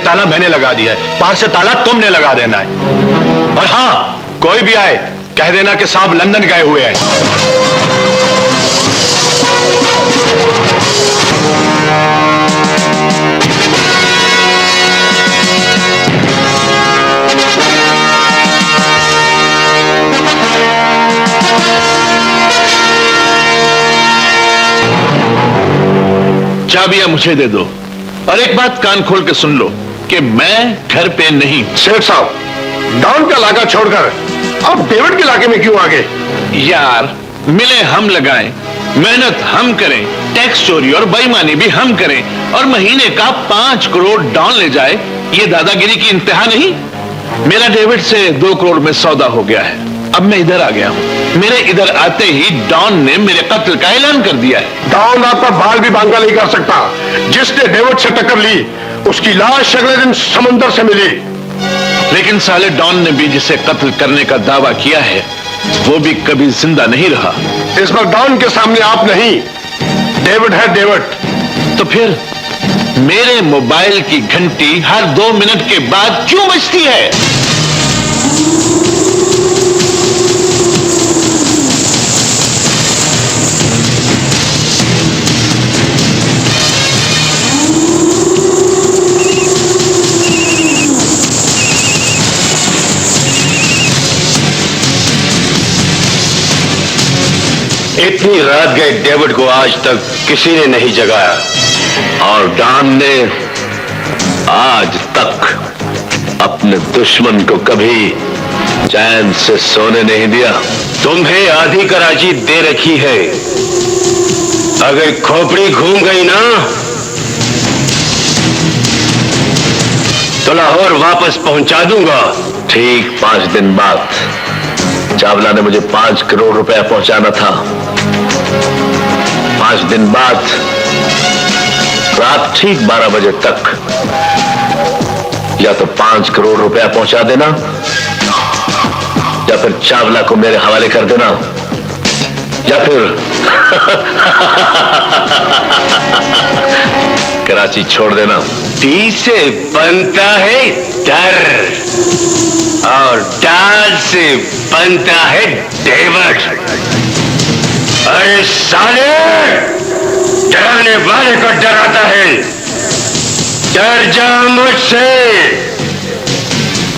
ताला मैंने लगा दिया है, बाहर से ताला तुमने लगा देना है। और हाँ, कोई भी आए कह देना कि साहब लंदन गए हुए हैं। चाबियां मुझे दे दो, और एक बात कान खोल के सुन लो कि मैं घर पे नहीं। सेठ साहब, डॉन का इलाका छोड़कर अब डेविड के इलाके में क्यों आ गए? यार, मिले हम लगाएं, मेहनत हम करें, टैक्स चोरी और बेईमानी भी हम करें, और महीने का 5 करोड़ डॉन ले जाए, ये दादागिरी की इंतहा नहीं। मेरा डेविड से 2 करोड़ में सौदा हो गया है। अब मैं इधर आ गया हूं। मेरे इधर आते ही डॉन ने मेरे कत्ल का ऐलान कर दिया है। डॉन आपका बाल भी बांका नहीं कर सकता। जिसने डेविड से टक्कर ली, उसकी लाश अगले दिन समंदर से मिली। लेकिन साले डॉन ने भी जिसे कत्ल करने का दावा किया है, वो भी कभी जिंदा नहीं रहा। इस बार डॉन के सामने आप नहीं, डेविड है डेविड। तो फिर मेरे मोबाइल की घंटी हर 2 मिनट के बाद क्यों बजती है? इतनी रात गए डेविड को आज तक किसी ने नहीं जगाया, और डॉन ने आज तक अपने दुश्मन को कभी चैन से सोने नहीं दिया। तुम्हें आधी कराची दे रखी है, अगर खोपड़ी घूम गई ना तो लाहौर वापस पहुंचा दूंगा। ठीक 5 दिन बाद चावला ने मुझे 5 करोड़ रुपया पहुंचाना था। 5 दिन बाद रात ठीक 12 बजे तक या तो 5 करोड़ रुपया पहुंचा देना, या फिर चावला को मेरे हवाले कर देना, या फिर कराची छोड़ देना। टी से बनता है डर, और डाल से बनता है डेविड। अरे साले, डराने वाले को डराता है। डर जा मुझसे,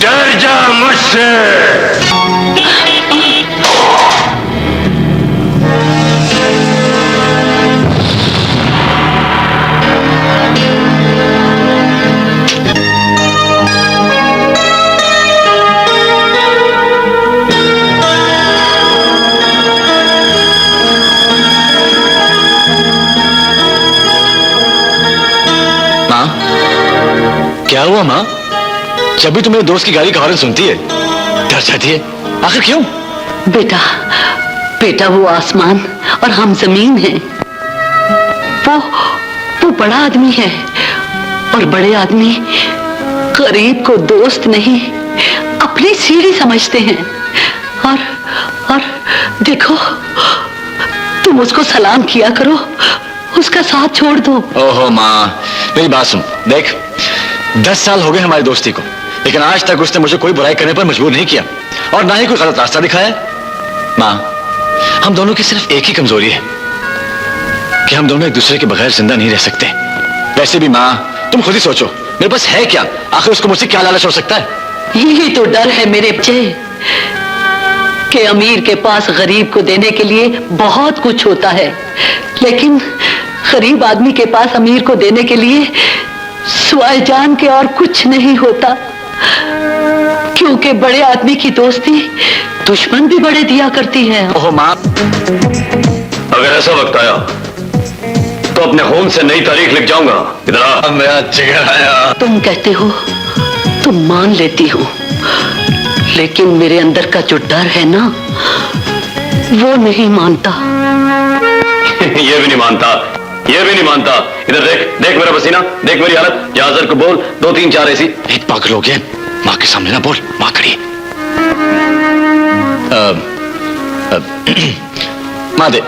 डर जा मुझसे। क्या हुआ माँ? जब भी तुम मेरे दोस्त की गाड़ी का हॉर्न सुनती है डर जाती है, आखिर क्यों? बेटा, बेटा वो आसमान और हम जमीन हैं। वो बड़ा आदमी है, और बड़े आदमी गरीब को दोस्त नहीं अपनी सीढ़ी समझते हैं। और देखो, तुम उसको सलाम किया करो, उसका साथ छोड़ दो। ओहो माँ, मेरी बात सुन। देख, 10 साल हो गए हमारी दोस्ती को, लेकिन आज तक उसने मुझे कोई बुराई करने पर मजबूर नहीं किया, और ना ही कोई गलत रास्ता दिखाया। माँ, हम दोनों की सिर्फ एक ही कमजोरी है कि हम दोनों एक दूसरे के बगैर जिंदा नहीं रह सकते। वैसे भी माँ, तुम खुद ही सोचो, मेरे पास है क्या? आखिर उसको मुझसे क्या लालच हो सकता है? यही तो डर है मेरे बच्चे, कि अमीर के पास गरीब को देने के लिए बहुत कुछ होता है, लेकिन गरीब आदमी के पास अमीर को देने के लिए सिवाय जान के और कुछ नहीं होता। क्योंकि बड़े आदमी की दोस्ती दुश्मन भी बड़े दिया करती है। ओहो माँ, अगर ऐसा वक्त आया तो अपने होम से नई तारीख लिख जाऊंगा। इधर आ। मेरा जिगर आया। तुम कहते हो, तुम मान लेती हो, लेकिन मेरे अंदर का जो डर है ना, वो नहीं मानता। ये भी नहीं मानता, ये भी नहीं मानता। इधर देख, देख मेरा पसीना, देख मेरी हालत। याजर को बोल 2 3 4 ऐसी। एक पागल हो गया, माँ के सामने ना बोल, माँ खड़ी। माँ दे,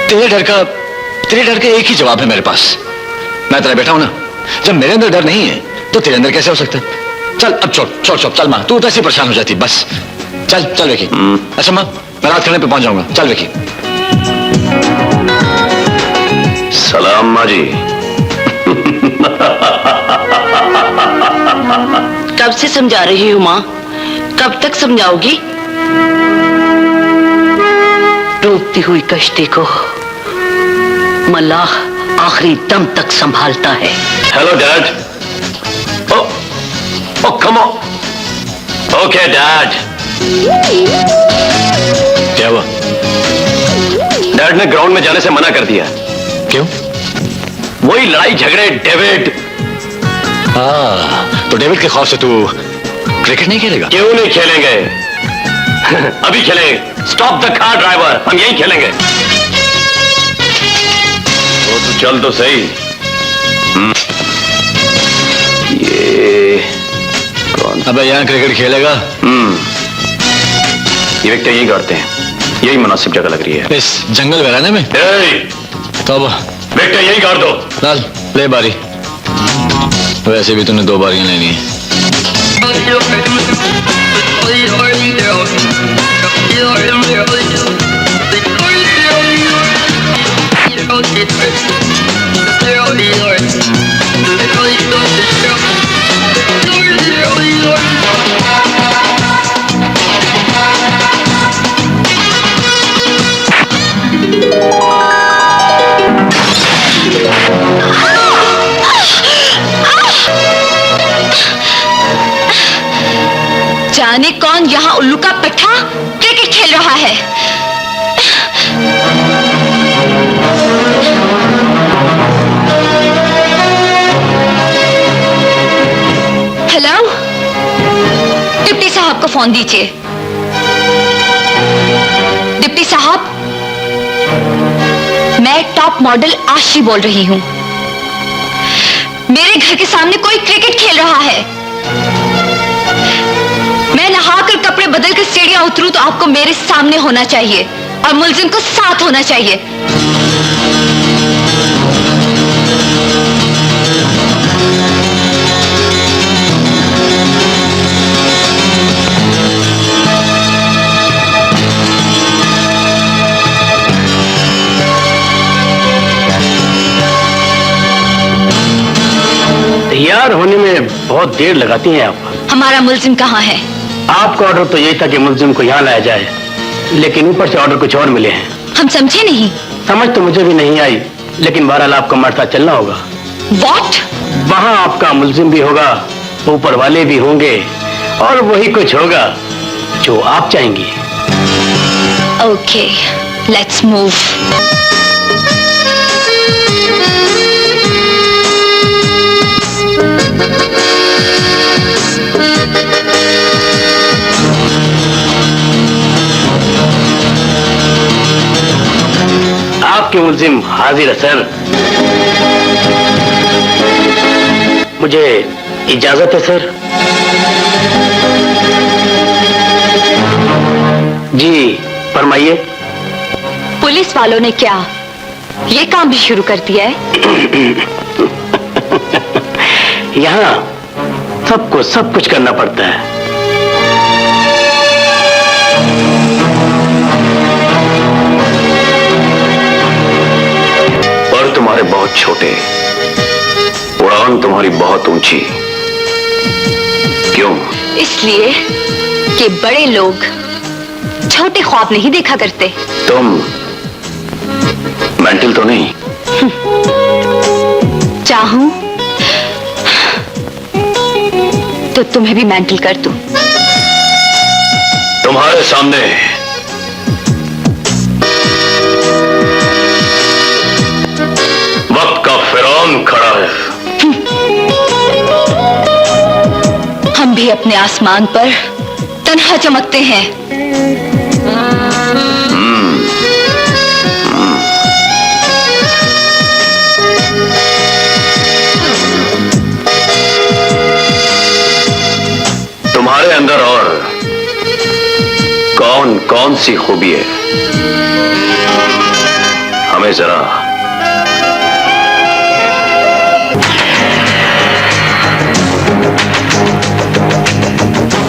तेरे डर का एक ही जवाब है मेरे पास। मैं तेरा बेटा हूं ना, जब मेरे अंदर डर नहीं है तो तेरे अंदर कैसे हो सकता है? चल अब छोड़ छोड़ छोड़, चल माँ, तू तो ऐसे ही परेशान हो जाती, बस चल चल विकी। अच्छा माँ, मैं रात खाने पे पहुंच जाऊंगा, चल विकी। सलाम माँ जी। कब से समझा रही हूँ माँ, कब तक समझाओगी? डूबती हुई कश्ती को मल्लाह आखिरी दम तक संभालता है। Hello dad. Oh come on. Okay dad. क्या हुआ? डैड ने ग्राउंड में जाने से मना कर दिया। क्यों? वही लड़ाई झगड़े डेविड। तो डेविड के खौफ से तू क्रिकेट नहीं खेलेगा? क्यों नहीं खेलेंगे? अभी खेलेंगे। स्टॉप द कार ड्राइवर, हम यही खेलेंगे। वो तो चल तो सही। ये कौन? अबे यहाँ क्रिकेट खेलेगा? ये विकेट यही गाड़ते हैं, यही मुनासिब जगह लग रही है। इस जंगल वैराने में? तो अब विकेट यही गाड़ दो। लाल ले बारी। वैसे भी तूने 2 बारियां लेनी है। जाने कौन यहाँ उल्लू का पट्टा क्रिकेट खेल रहा है। हेलो, डिप्टी साहब को फोन दीजिए। डिप्टी साहब, मैं टॉप मॉडल आशी बोल रही हूँ। मेरे घर के सामने कोई क्रिकेट खेल रहा है। मैं नहाकर कपड़े बदल कर सीढ़ियां उतरूं तो आपको मेरे सामने होना चाहिए और मुलजिम को साथ होना चाहिए। तैयार होने में बहुत देर लगाती हैं आप। हमारा मुलजिम कहाँ है? आपका ऑर्डर तो यही था कि मुलजिम को यहाँ लाया जाए, लेकिन ऊपर से ऑर्डर कुछ और मिले हैं। हम समझे नहीं। समझ तो मुझे भी नहीं आई, लेकिन बहरहाल आपको हमारे साथ चलना होगा। What? वहाँ आपका मुलजिम भी होगा, ऊपर वाले भी होंगे, और वही कुछ होगा जो आप चाहेंगी। Okay, let's move. आपके मुलजिम हाजिर है सर। मुझे इजाजत है सर। जी फरमाइए। पुलिस वालों ने क्या ये काम भी शुरू कर दिया है? यहाँ सबको सब कुछ करना पड़ता है। पर तुम्हारे बहुत छोटे, उड़ान तुम्हारी बहुत ऊंची। क्यों? इसलिए कि बड़े लोग छोटे ख्वाब नहीं देखा करते। तुम मेंटल तो नहीं? चाहूं तो तुम्हें भी मेंटल कर दूं। तुम्हारे सामने वक्त का फिरौन खड़ा है। हम भी अपने आसमान पर तन्हा चमकते हैं। तुम्हारे अंदर और कौन कौन सी खूबी है, हमें जरा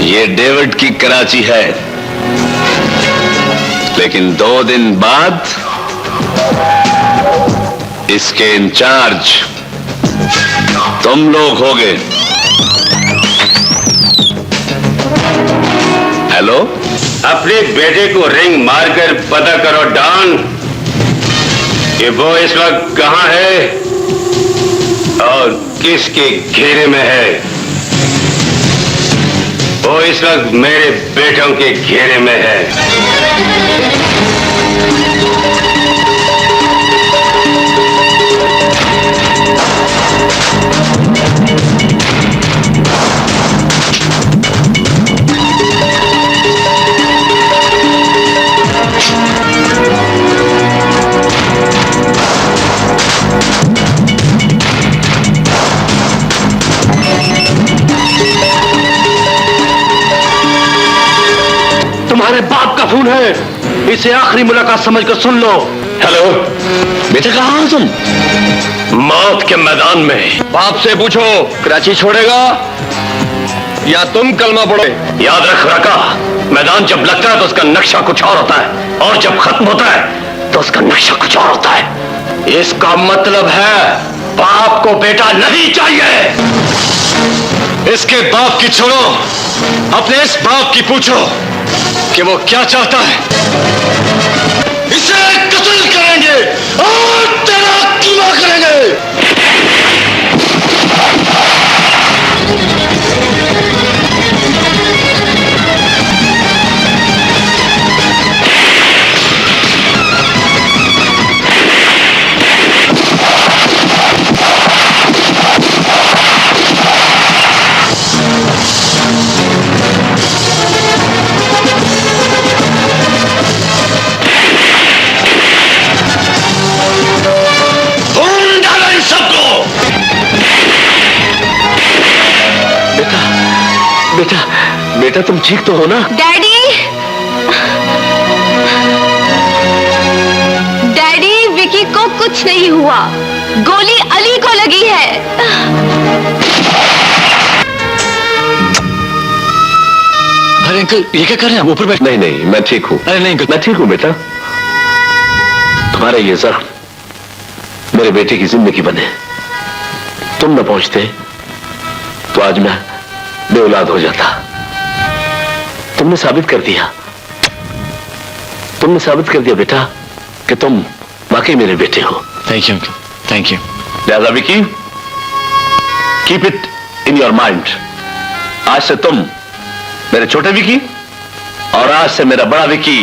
ये डेविड की कराची है, लेकिन 2 दिन बाद इसके इंचार्ज तुम लोग होगे। हेलो, अपने बेटे को रिंग मारकर पता करो डॉन कि वो इस वक्त कहां है और किसके घेरे में है। वो इस वक्त मेरे बेटों के घेरे में है। तुम्हारे बाप का फोन है, इसे आखिरी मुलाकात समझकर सुन लो। हेलो बेटा, कहां हो तुम? मौत के मैदान में। बाप से पूछो कराची छोड़ेगा या तुम कलमा पढ़ो। याद रख रका, मैदान जब लगता है तो उसका नक्शा कुछ और होता है, और जब खत्म होता है तो उसका नक्शा कुछ और होता है। इसका मतलब है बाप को बेटा नहीं चाहिए। इसके बाप की छोड़ो, अपने इस बाप की पूछो कि वो क्या चाहता है। इसे कत्ल करेंगे और तेरा कीमा करेंगे। बेटा, बेटा तुम ठीक तो हो ना? डैडी, डैडी विकी को कुछ नहीं हुआ, गोली अली को लगी है। अरे अंकल, ये क्या कर रहे हैं आप? ऊपर बैठ। नहीं नहीं, मैं ठीक हूं। अरे नहीं अंकल, मैं ठीक हूं बेटा। तुम्हारा ये जख्म मेरे बेटे की जिंदगी बने। तुम न पहुंचते तो आज मैं बेऔलाद हो जाता। तुमने साबित कर दिया, तुमने साबित कर दिया बेटा कि तुम वाकई मेरे बेटे हो। Thank you uncle, thank you. लिहाजा Vicky, keep it in your mind. आज से तुम मेरे छोटे विकी और आज से मेरा बड़ा विकी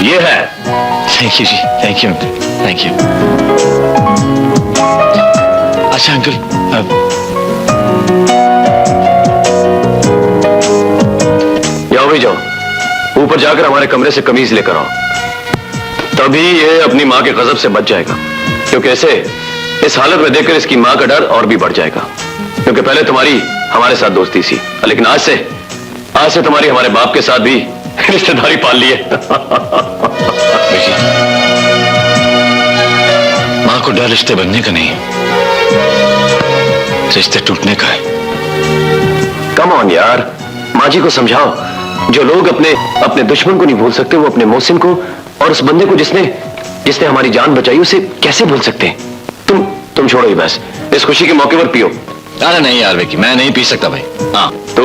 ये है। Thank you ji, thank you uncle, thank you. अच्छा अंकल, जाओ भी जाओ, ऊपर जाकर हमारे कमरे से कमीज लेकर आओ, तभी ये अपनी मां के गजब से बच जाएगा। क्योंकि ऐसे इस हालत में देखकर इसकी मां का डर और भी बढ़ जाएगा। क्योंकि पहले तुम्हारी हमारे साथ दोस्ती थी, लेकिन आज से तुम्हारी हमारे बाप के साथ भी रिश्तेदारी पाल ली है। मां को डर रिश्ते बनने का नहीं, रिश्ते टूटने का है। कम ऑन यार, मां जी को समझाओ। जो लोग अपने दुश्मन को नहीं भूल सकते, वो अपने मोहसिन को और उस बंदे को जिसने हमारी जान बचाई उसे कैसे भूल सकते हैं? तुम छोड़ो ही बस, इस खुशी के मौके पर पियो। अरे नहीं यार विकी, मैं नहीं पी सकता भाई। हाँ, तू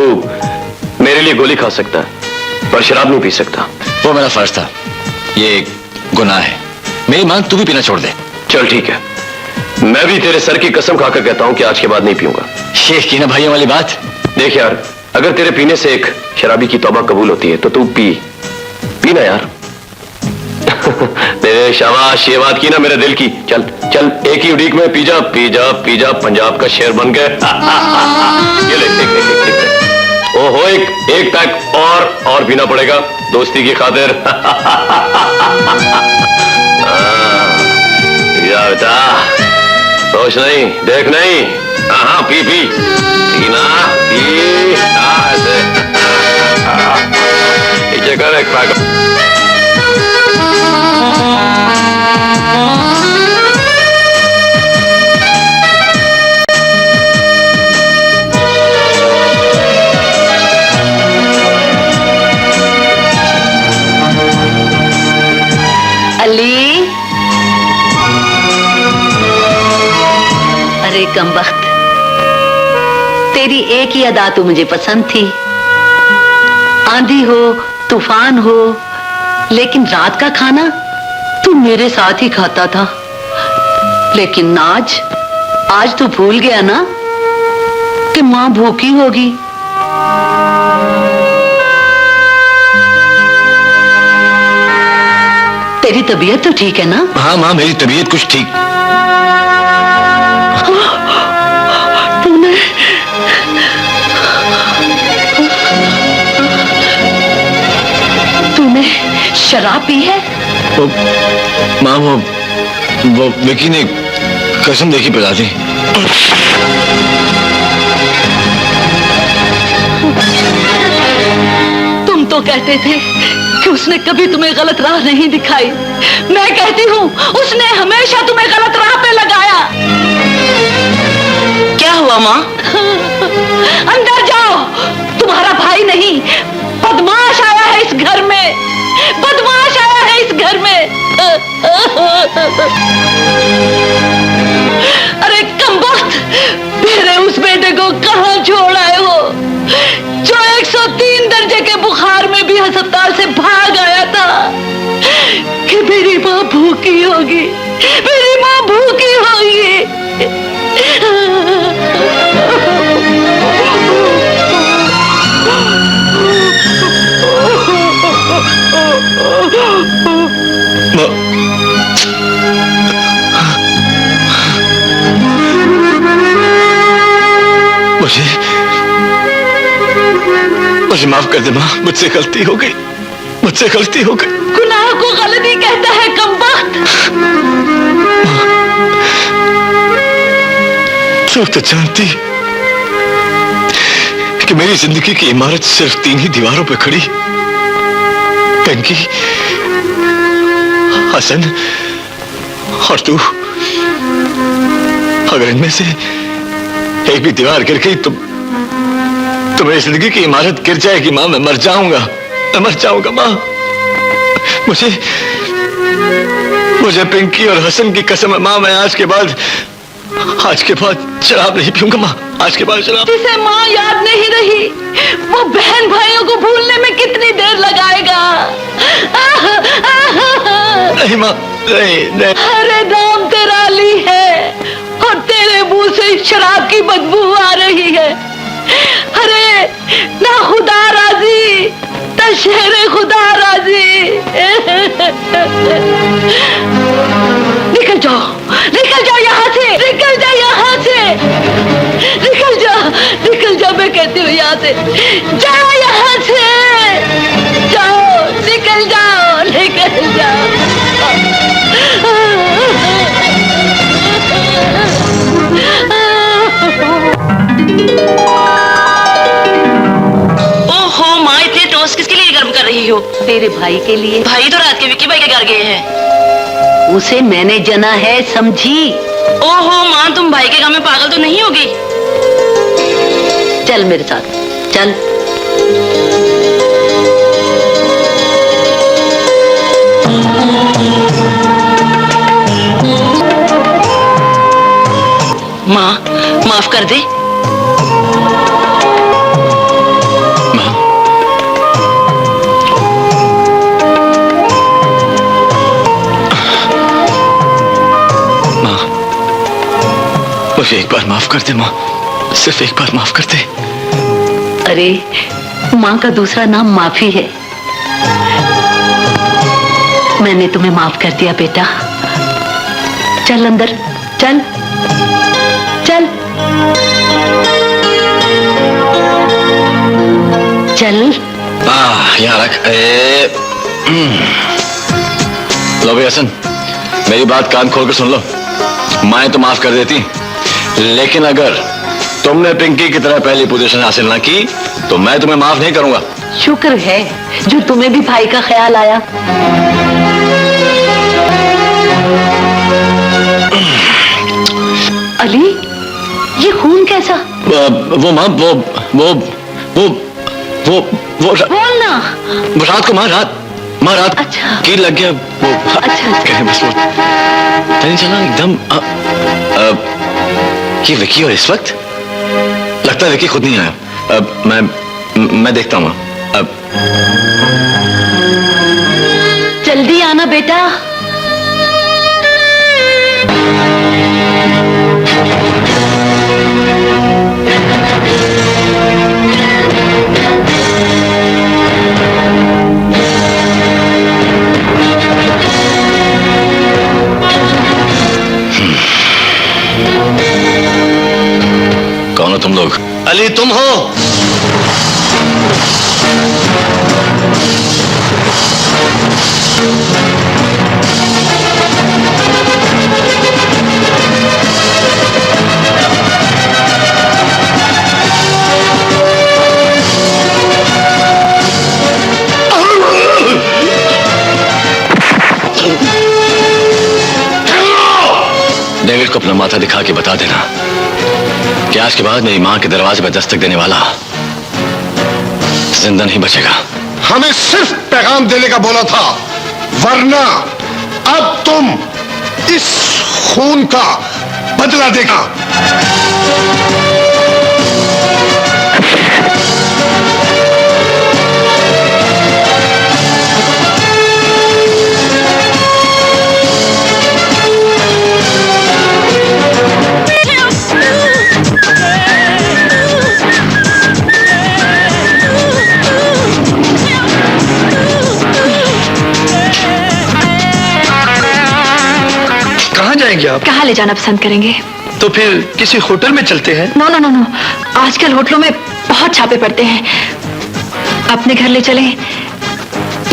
मेरे लिए गोली खा सकता है पर शराब नहीं पी सकता। वो मेरा फर्ज था, ये गुनाह है। मेरी मांग तू भी पीना छोड़ दे। चल ठीक है, मैं भी तेरे सर की कसम खाकर कहता हूं कि आज के बाद नहीं पीऊंगा। शेख की ना भाइयों वाली बात। देख यार, अगर तेरे पीने से एक शराबी की तौबा कबूल होती है तो तू पीना यार। तेरे शाबाश, ये बात की ना मेरे दिल की। चल चल, एक ही उड़ीक में पी जा पी जा पी जा, पंजाब का शेर बन गए। ये ले, ओहो, एक पैक और पीना पड़ेगा दोस्ती की खातिर। या बेटा, सोच नहीं, देख नहीं। हाँ, पी पीना, पी ऐसे। पीछे कर एक पैक। कमबख्त, तेरी एक ही अदा तो मुझे पसंद थी। आंधी हो, तूफान हो, लेकिन रात का खाना तू मेरे साथ ही खाता था। लेकिन आज तू भूल गया ना कि मां भूखी होगी। तेरी तबीयत तो ठीक है ना? हाँ माँ, मेरी तबीयत कुछ ठीक। तूने शराब पी है? माँ वो विकी ने कसम देखी पिला दी। तुम तो कहते थे कि उसने कभी तुम्हें गलत राह नहीं दिखाई। मैं कहती हूँ उसने हमेशा तुम्हें गलत राह पे लगाया। क्या हुआ माँ? अंदर जाओ, तुम्हारा भाई नहीं बदमाश आया है इस घर में, बदमाश आया है इस घर में। अरे कमबख्त, मेरे उस बेटे को कहाँ छोड़ आए हो जो 103 दर्जे के बुखार में भी अस्पताल से भाग आया था कि मेरी माँ भूखी होगी, मेरी माँ भूखी होगी। मुझे माफ कर दे माँ, मुझसे गलती हो गई, मुझसे गलती हो गई। गुनाह को गलती कहता है कमबख्त। तू तो जानती कि मेरी जिंदगी की इमारत सिर्फ 3 ही दीवारों पे खड़ी, पिंकी, हसन और तू। अगर इनमें से एक भी दीवार गिर गई तो मेरी जिंदगी की इमारत गिर जाएगी माँ। मैं मर जाऊंगा, मैं मर जाऊंगा माँ। मुझे पिंकी और हसन की कसम है माँ, मैं आज के बाद शराब नहीं पीऊंगा माँ। आज के बाद शराब। जिसे माँ याद नहीं रही वो बहन भाइयों को भूलने में कितनी देर लगाएगा? नहीं माँ, नहीं। अरे नाम तेरा अली है और तेरे मुंह से शराब की बदबू आ रही है। अरे ना खुदा राजी, ना शेरे खुदा राजी। निकल जाओ यहाँ से, निकल जा यहाँ से, निकल जा, मैं कहती हूँ यहाँ से, जाओ यहाँ से, जाओ, निकल जाओ, निकल जाओ। ओहो माँ, इतने टोस्ट किसके लिए गर्म कर रही हो? तेरे भाई के लिए। भाई तो रात के विक्की भाई के घर गए हैं। उसे मैंने जना है, समझी? ओहो माँ, तुम भाई के काम में पागल तो नहीं होगी? चल मेरे साथ, चल। माँ माफ कर दे। मुझे एक बार माफ कर दे माँ, सिर्फ एक बार माफ कर दे। अरे माँ का दूसरा नाम माफी है। मैंने तुम्हें माफ कर दिया बेटा। चल अंदर, चल चल चल। यहाँ रख। लो भाई हसन, मेरी बात कान खोल कर सुन लो। मैं तो माफ कर देती, लेकिन अगर तुमने पिंकी की तरह पहली पोजीशन हासिल ना की तो मैं तुम्हें माफ नहीं करूंगा। शुक्र है जो तुम्हें भी भाई का ख्याल आया। अली, ये खून कैसा? वो माँ, वो बोलना। वो रात को माँ रात अच्छा। कील लग गया वो। अच्छा। कह बस वो नहीं चला एकदम। कि विकी और इस वक्त लगता है विकी खुद नहीं आया। अब मैं देखता हूँ। अब जल्दी आना बेटा। कौन हो तुम लोग? अली तुम हो? डेविड को अपना माथा दिखा के बता देना कि आज के बाद मेरी मां के दरवाजे पर दस्तक देने वाला जिंदा नहीं बचेगा। हमें सिर्फ पैगाम देने का बोला था, वरना अब तुम इस खून का बदला देगा। आप कहाँ ले जाना पसंद करेंगे? तो फिर किसी होटल में चलते हैं। नो नो नो नो, आजकल होटलों में बहुत छापे पड़ते हैं। अपने घर ले चलें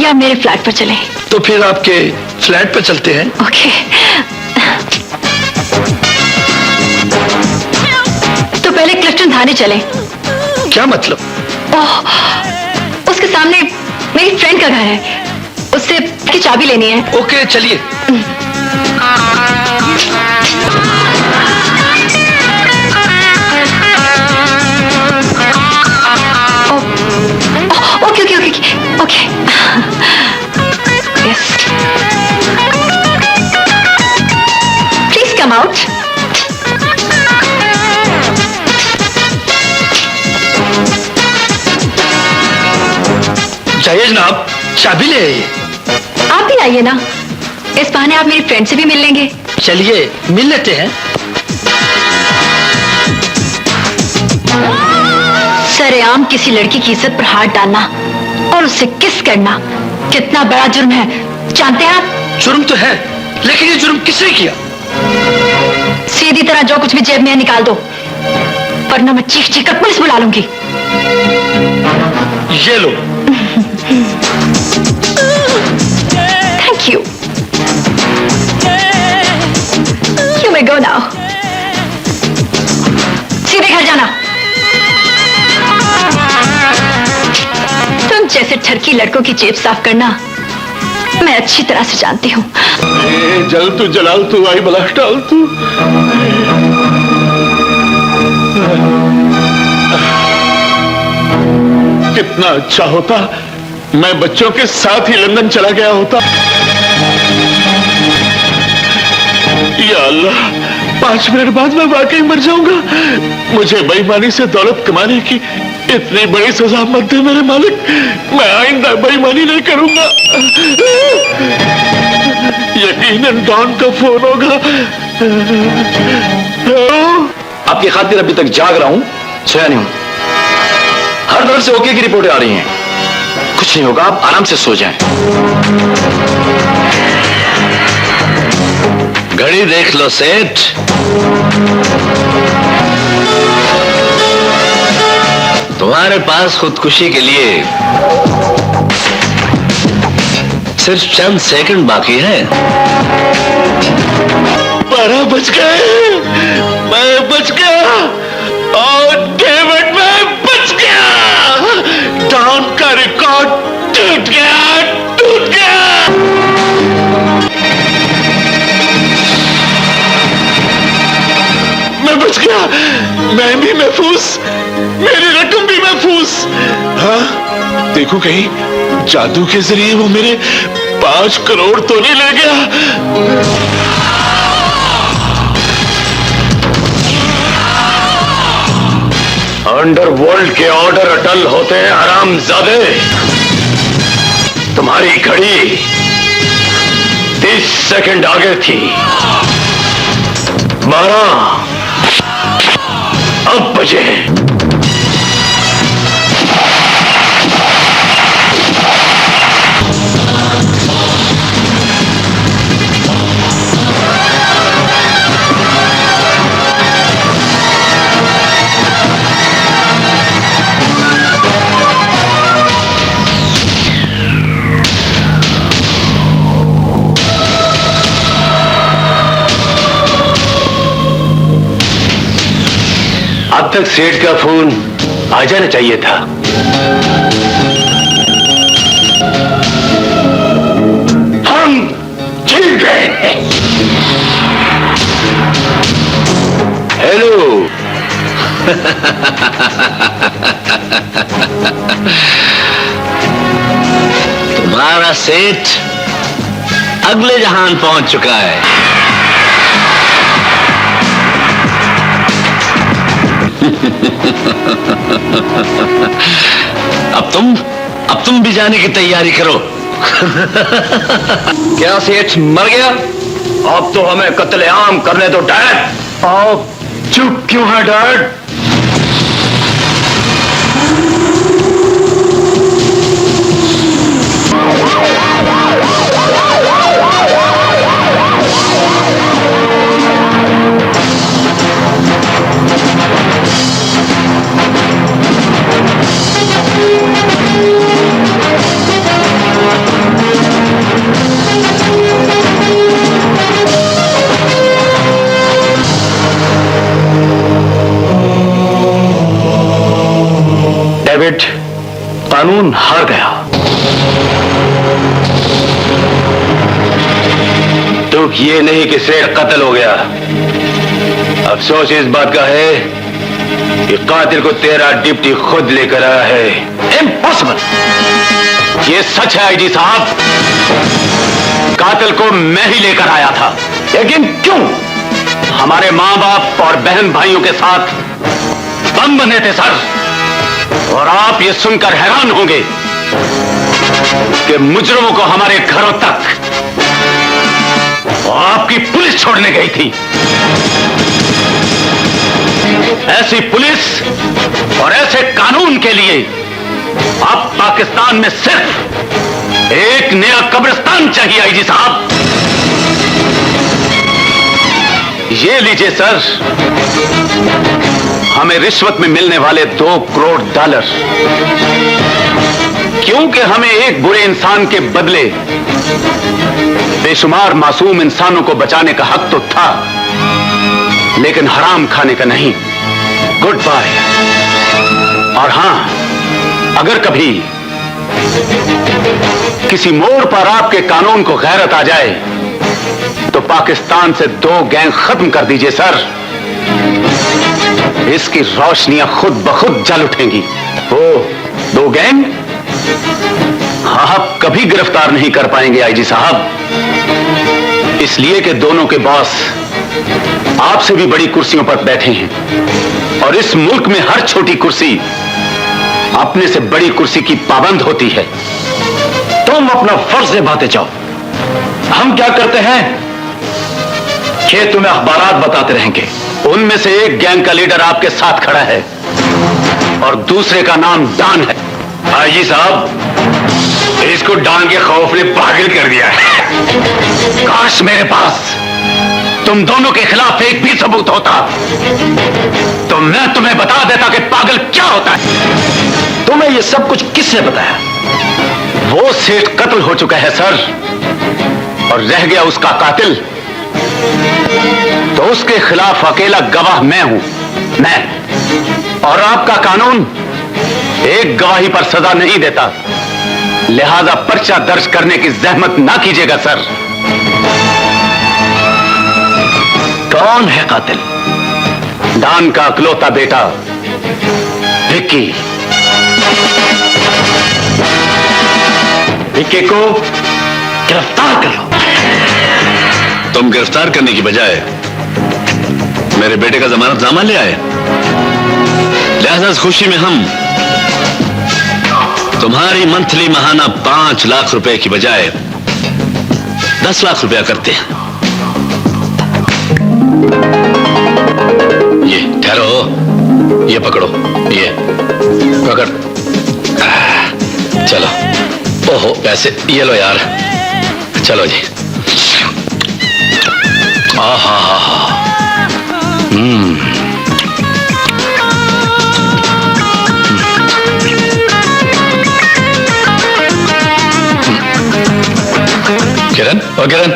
या मेरे फ्लैट पर चलें? तो फिर आपके फ्लैट पर चलते हैं। ओके। तो पहले क्लिफ्टन थाने चलें। क्या मतलब? ओह, उसके सामने मेरी फ्रेंड का घर है, उससे की चाबी लेनी है। ओके चलिए। Okay okay okay okay. Yes, please come out. जाइए जनाब, चाबी ले आइए। आप भी आइए ना, इस बहाने आप मेरी फ्रेंड से भी मिल लेंगे। चलिए मिल लेते हैं। सरेआम किसी लड़की की इज्जत पर हाथ डालना और उससे किस करना कितना बड़ा जुर्म है, जानते हैं आप? जुर्म तो है, लेकिन ये जुर्म किसने किया? सीधी तरह जो कुछ भी जेब में है निकाल दो, वरना मैं चीख चीख कर पुलिस बुला लूंगी। ये लो। Thank you. You may go now. सीधे घर जाना। तुम जैसे ठरकी लड़कों की जेब साफ करना मैं अच्छी तरह से जानती हूँ। जल तू जलाल तू आई बला डाल तू। कितना अच्छा होता मैं बच्चों के साथ ही लंदन चला गया होता। या अल्लाह, 5 मिनट बाद मैं वाकई मर जाऊंगा। मुझे बेईमानी से दौलत कमाने की इतनी बड़ी सजा मत दे मेरे मालिक। मैं आइंदा बेईमानी नहीं करूंगा। यकीनन डॉन का फोन होगा। आपकी खातिर अभी तक जाग रहा हूं, सोया नहीं हूं। हर तरफ से ओके की रिपोर्टें आ रही हैं। कुछ नहीं होगा, आप आराम से सो जाएं। घड़ी देख लो सेठ। तुम्हारे पास खुदकुशी के लिए सिर्फ चंद सेकंड बाकी है। 12 बज गए, मैं बच गया और डेविड मैं बच गया। डॉन का रिकॉर्ड टूट गया, टूट गया। मैं बच गया, मैं भी महफूज, मेरी रकम भी महफूज। हाँ, देखो कहीं जादू के जरिए वो मेरे 5 करोड़ तो नहीं ले गया। अंडरवर्ल्ड के ऑर्डर अटल होते हैं हरामजादे। तुम्हारी घड़ी 30 सेकंड आगे थी। 12 अब बजे। अब तक सेठ का फोन आ जाना चाहिए था। हम जीत गए। हेलो। तुम्हारा सेठ अगले जहान पहुंच चुका है। अब तुम भी जाने की तैयारी करो। क्या सेठ मर गया? अब तो हमें कत्लेआम करने दो डैड। आप चुप क्यों है डैड? डेविड, कानून हार गया। दुख ये नहीं कि सेठ कत्ल हो गया, अफसोस इस बात का है कि कातिल को तेरा डिप्टी खुद लेकर आया है। इम्पॉसिबल। ये सच है आईजी साहब, कातिल को मैं ही लेकर आया था। लेकिन क्यों? हमारे मां बाप और बहन भाइयों के साथ बम बने थे सर। और आप ये सुनकर हैरान होंगे कि मुजरिमों को हमारे घरों तक आपकी पुलिस छोड़ने गई थी। ऐसी पुलिस और ऐसे कानून के लिए अब पाकिस्तान में सिर्फ एक नया कब्रिस्तान चाहिए आईजी साहब। ये लीजिए सर, हमें रिश्वत में मिलने वाले $2 करोड़। क्योंकि हमें एक बुरे इंसान के बदले बेशुमार मासूम इंसानों को बचाने का हक तो था, लेकिन हराम खाने का नहीं। Goodbye. और हां, अगर कभी किसी मोड़ पर आपके कानून को गैरत आ जाए तो पाकिस्तान से 2 गैंग खत्म कर दीजिए सर। इसकी रोशनियां खुद ब खुद जल उठेंगी। वो 2 गैंग आप कभी गिरफ्तार नहीं कर पाएंगे आईजी साहब, इसलिए कि दोनों के बॉस आपसे भी बड़ी कुर्सियों पर बैठे हैं और इस मुल्क में हर छोटी कुर्सी अपने से बड़ी कुर्सी की पाबंद होती है। तुम अपना फर्ज निभाते जाओ। हम क्या करते हैं कि तुम्हें अखबारात बताते रहेंगे। उनमें से एक गैंग का लीडर आपके साथ खड़ा है और दूसरे का नाम डॉन है। आईजी साहब, इसको डॉन के खौफ ने पागल कर दिया है। काश मेरे पास तुम दोनों के खिलाफ एक भी सबूत होता तो मैं तुम्हें बता देता कि पागल क्या होता है। तुम्हें यह सब कुछ किसने बताया? वो सेठ कत्ल हो चुका है सर, और रह गया उसका कातिल। तो उसके खिलाफ अकेला गवाह मैं हूं, मैं। और आपका कानून एक गवाही पर सजा नहीं देता, लिहाजा पर्चा दर्ज करने की जहमत ना कीजिएगा सर। कौन है कातिल? डॉन का अकलौता बेटा विक्की। विक्की को गिरफ्तार कर लो। तुम गिरफ्तार करने की बजाय मेरे बेटे का जमानतनामा ले आए। लिहाजा इस खुशी में हम तुम्हारी मंथली महाना 5 लाख रुपए की बजाय 10 लाख रुपया करते हैं। ये ठहरो, ये पकड़ो, ये पकड़। चलो, ओहो पैसे ये लो यार, चलो जी। आहा हा हा, किरण, ओ किरण,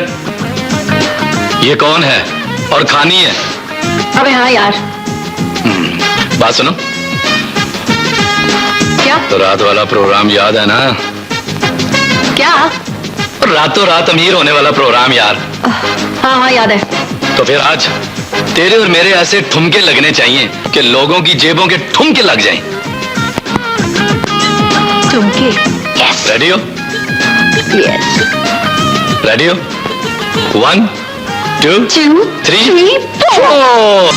ये कौन है और खानी है? अबे हाँ यार। बात सुनो, क्या? तो रात वाला प्रोग्राम याद है ना? क्या? रातों रात अमीर होने वाला प्रोग्राम यार। हाँ हाँ याद है। तो फिर आज तेरे और मेरे ऐसे ठुमके लगने चाहिए कि लोगों की जेबों के ठुमके लग जाएं। ठुमके? यस। रेडी हो? यस। रेडी हो? 1 2 2 3 4।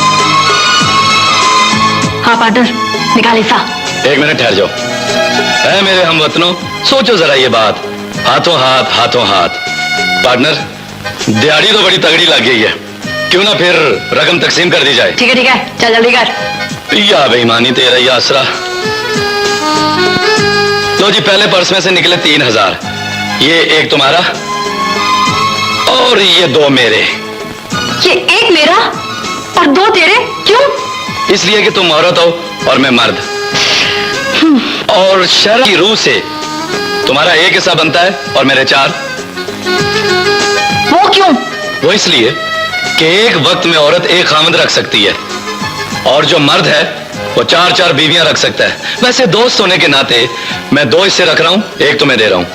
हाँ पार्टनर, निकाल हिस्सा। एक मिनट ठहर जाओ। है मेरे हमवतनों, सोचो जरा ये बात, हाथों हाथ। पार्टनर, दिहाड़ी तो बड़ी तगड़ी लग गई है, क्यों ना फिर रकम तकसीम कर दी जाए? ठीक है, चल जल्दी कर। या बेईमानी तेरा ये आसरा। लो जी, पहले पर्स में से निकले 3000, ये एक तुम्हारा और ये 2 मेरे। ये एक मेरा और 2 तेरे, क्यों? इसलिए कि तुम औरत हो और मैं मर्द, और शर्म की रूह से तुम्हारा एक हिस्सा बनता है और मेरे 4। वो क्यों? वो इसलिए कि एक वक्त में औरत एक खामद रख सकती है और जो मर्द है वो 4 बीवियां रख सकता है। वैसे दोस्त होने के नाते मैं 2 हिस्से रख रहा हूं, एक तुम्हें दे रहा हूं।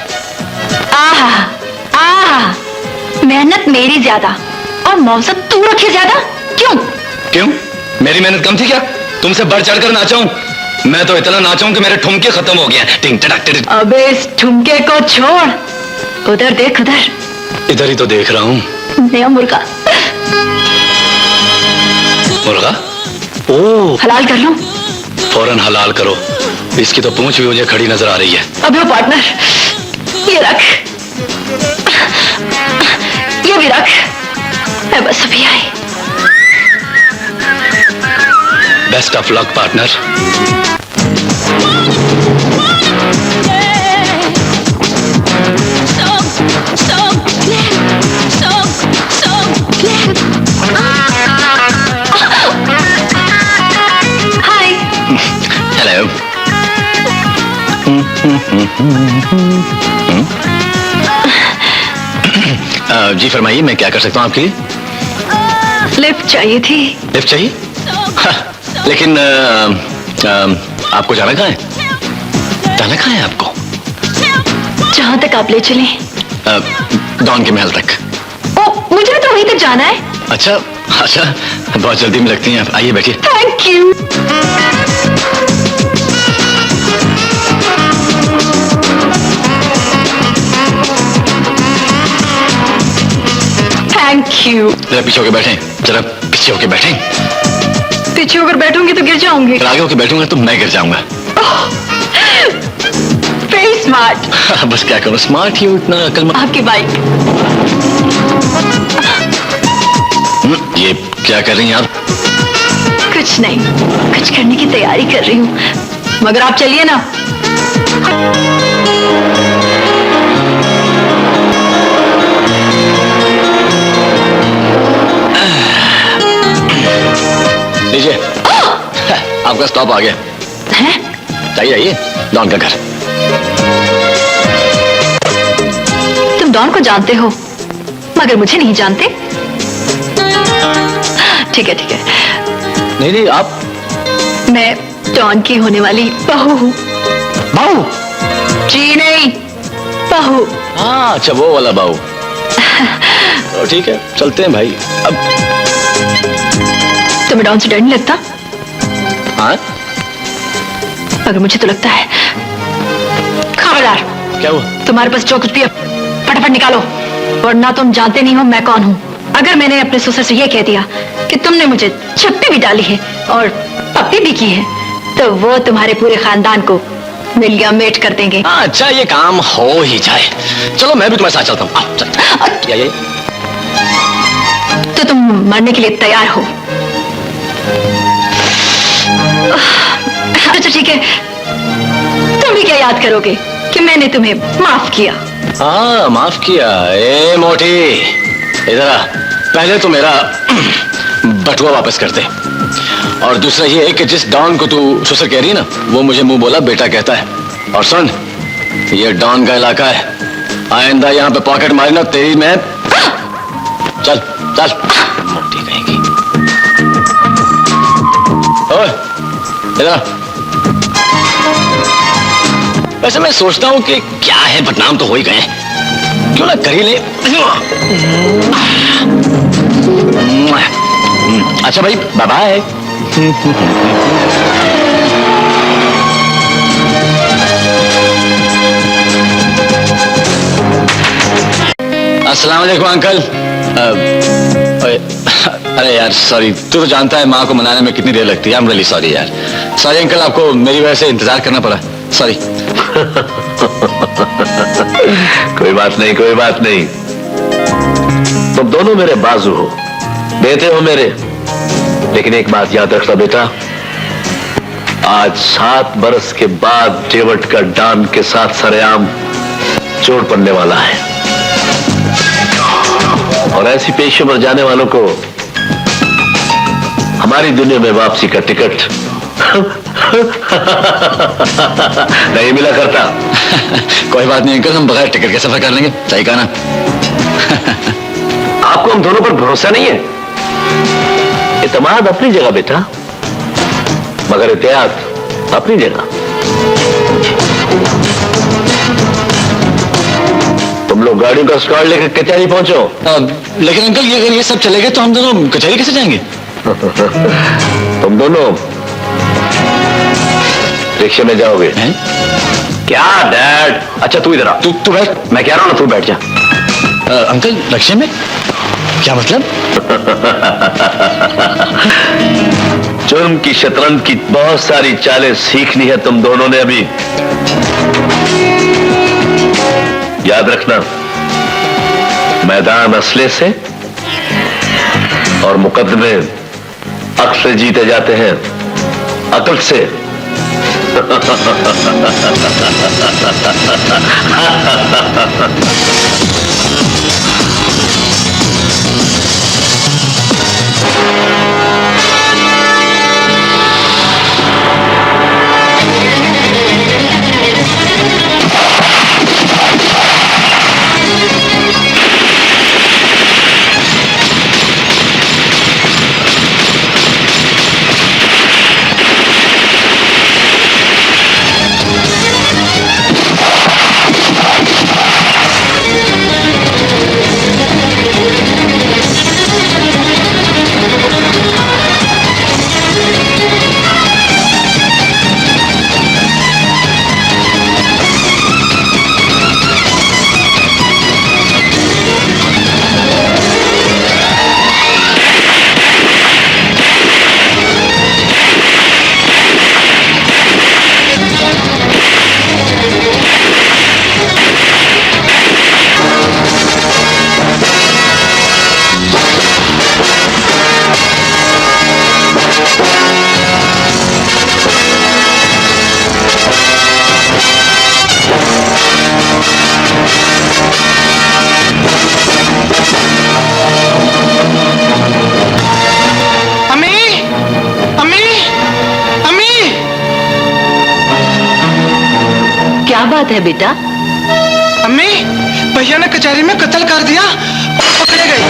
आहा, मेहनत मेरी ज्यादा और मौसम तू रखे ज्यादा, क्यों? मेरी मेहनत कम थी क्या? तुमसे बढ़ चढ़कर नाचा हूं। मैं तो इतना नाचा हूं कि मेरे ठुमके खत्म हो गए हैं। टिंग टड़क टिड़क। अबे इस ठुमके को छोड़, उधर देख, उधर। इधर ही तो देख रहा हूं। नया मुर्गा। मुर्गा? ओ, हलाल कर लो। फौरन हलाल करो, इसकी तो पूंछ भी मुझे खड़ी नजर आ रही है। अबे पार्टनर, ये रख, ये भी रख। मैं बस अभी आई। Best of luck partner. Hi. Hello. जी फरमाइए, मैं क्या कर सकता हूँ आपके लिए? लिफ्ट चाहिए थी। लिफ्ट चाहिए? लेकिन आपको जाना कहाँ है? जाना कहाँ है आपको? जहां तक आप ले चले। डॉन के महल तक। ओ, मुझे भी तो वहीं तक जाना है। अच्छा, बहुत जल्दी में लगती हैं आप। आइए बैठिए। Thank you. Thank you. जरा पीछे होके बैठें, जरा पीछे होके बैठें। पीछे होकर बैठूंगी तो गिर जाऊंगी। आगे होके बैठूंगा तो मैं गिर जाऊंगा। Very smart. बस क्या करूं, स्मार्ट ही हूं, इतना अकलमंद। आपकी बाइक। ये क्या कर रही हैं आप? कुछ नहीं, कुछ करने की तैयारी कर रही हूँ, मगर आप चलिए ना। लीजिए, आपका स्टॉप आ गया है? चाहिए आइए, डॉन का घर। तुम डॉन को जानते हो, मगर मुझे नहीं जानते। ठीक है। नहीं नहीं, आप? मैं डॉन की होने वाली बहू हूँ। बहू? जी नहीं, बहू। हाँ, अच्छा वो वाला बहू। तो ठीक है, चलते हैं भाई। अब तुम्हें डॉन से डर नहीं लगता? हाँ, मगर मुझे तो लगता है। खबरदार, क्या हुआ? तुम्हारे पास जो कुछ भी है फटाफट निकालो, वरना तुम जानते नहीं हो मैं कौन हूँ। अगर मैंने अपने ससुर से यह कह दिया कि तुमने मुझे छप्पी भी डाली है और पप्पी भी की है, तो वो तुम्हारे पूरे खानदान को मिलिया मेट कर देंगे। हाँ, अच्छा ये काम हो ही जाए। चलो मैं भी तुम्हारे साथ चलता हूँ। आओ, चल। ये तो तुम मरने के लिए तैयार हो? अच्छा ठीक है, तुम भी क्या याद करोगे कि मैंने तुम्हें माफ किया? हाँ, माफ किया। ए मोटी, इधर आ। पहले तो मेरा बटुआ वापस कर दे, और दूसरा ये है कि जिस डॉन को तू ससुर कह रही है ना, वो मुझे मुंह बोला बेटा कहता है। और सुन, ये डॉन का इलाका है, आइंदा यहाँ पे पॉकेट मारी ना तेरी मैं। चल चल, मोटी कहेगी। ओए, इधर आ। वैसे मैं सोचता हूँ कि क्या है, बदनाम तो हो ही गए, क्यों ना कर ही ले। अच्छा भाई, बाय बाय। अस्सलाम वालेकुम अंकल। अरे यार सॉरी, तू तो जानता है माँ को मनाने में कितनी देर लगती है। आई एम रियली सॉरी यार। सॉरी अंकल, आपको मेरी वजह से इंतजार करना पड़ा। सॉरी। कोई बात नहीं, कोई बात नहीं। तुम दोनों मेरे बाजू हो, बेटे हो मेरे। लेकिन एक बात याद रखना बेटा, आज 7 बरस के बाद डेविड का डॉन के साथ सरेआम चोट पड़ने वाला है, और ऐसी पेशे पर जाने वालों को हमारी दुनिया में वापसी का टिकट नहीं मिला करता। कोई बात नहीं अंकल, हम बगैर टिकट के सफर कर लेंगे। सही कहा ना? आपको हम दोनों पर भरोसा नहीं है? इत्मीनान अपनी जगह बेटा, मगर एहतियात अपनी जगह। तुम लोग गाड़ियों का स्क्वाड लेकर कचहरी पहुंचो। लेकिन अंकल, ये अगर ये सब चलेगा तो हम दोनों कचहरी कैसे जाएंगे? तुम दोनों रिक्शे में जाओगे? हैं? क्या डैड? अच्छा तू इधर आ। तू बैठ। मैं कह रहा हूं ना, तू बैठ जा। अंकल, रिक्शे में? क्या मतलब? जुर्म की शतरंज की बहुत सारी चालें सीखनी है तुम दोनों ने अभी। याद रखना, मैदान असले से और मुकदमे अक्ल से जीते जाते हैं, अक्ल से। क्या बात है बेटा? अम्मी, भैया ने कचहरी में कत्ल कर दिया और पकड़े गए।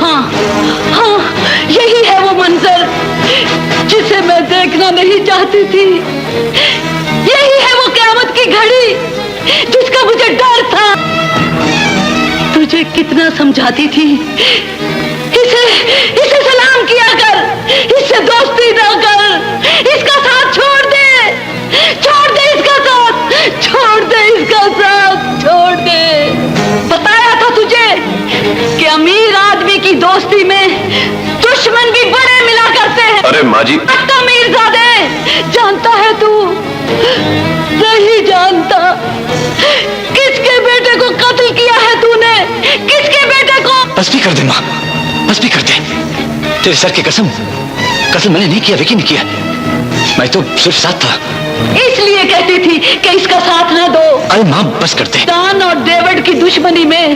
हाँ, यही यही है वो क़यामत की घड़ी जिसका मुझे डर था। तुझे कितना समझाती थी, इसे सलाम किया कर, इससे दोस्ती ना कर, इसका साथ छोड़ दे इसका साथ, छोड़ दे इसका साथ, छोड़ दे। बताया था तुझे कि अमीर आदमी की दोस्ती में दुश्मन भी बड़े मिला करते हैं। अरे माँ जी, मीरजादे, जानता है तू? नहीं जानता। किसके बेटे को कत्ल किया है तूने? किसके बेटे को? बस भी कर दे माँ, बस भी कर दे। तेरे सर की कसम, कत्ल मैंने नहीं किया, विकी ने किया। मैं तो सिर्फ साथ था। इसलिए कहती थी कि इसका साथ ना दो। अरे माँ बस कर दे। दान और डेविड की दुश्मनी में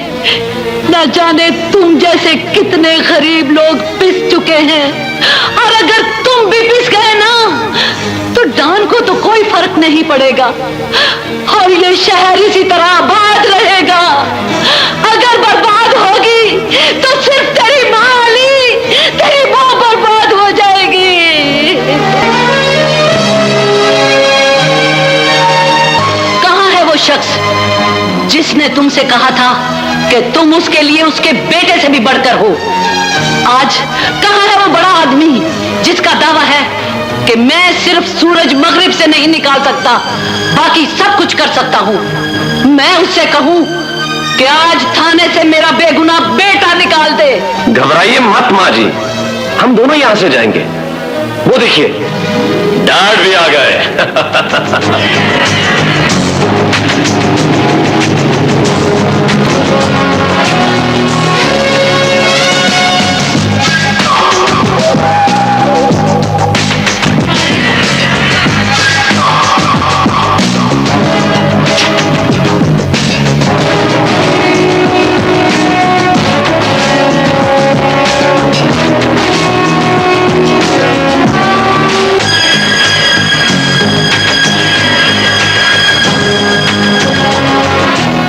न जाने तुम जैसे कितने गरीब लोग पिस चुके हैं, और अगर तुम भी पिस गए ना तो डान को तो कोई फर्क नहीं पड़ेगा और ये शहर इसी तरह आबाद रहेगा। अगर बर्बाद होगी तो सिर्फ तेरी माँ अली, तेरी माँ बर्बाद हो जाएगी। कहाँ है वो शख्स जिसने तुमसे कहा था कि तुम उसके लिए उसके बेटे से भी बढ़कर हो? आज कहाँ है वो बड़ा आदमी जिसका दावा है कि मैं सिर्फ सूरज मगरिब से नहीं निकाल सकता, बाकी सब कुछ कर सकता हूँ? मैं उससे कहूँ कि आज थाने से मेरा बेगुनाह बेटा निकाल दे। घबराइए मत माँ जी, हम दोनों यहां से जाएंगे। वो देखिए, डैड भी आ गए।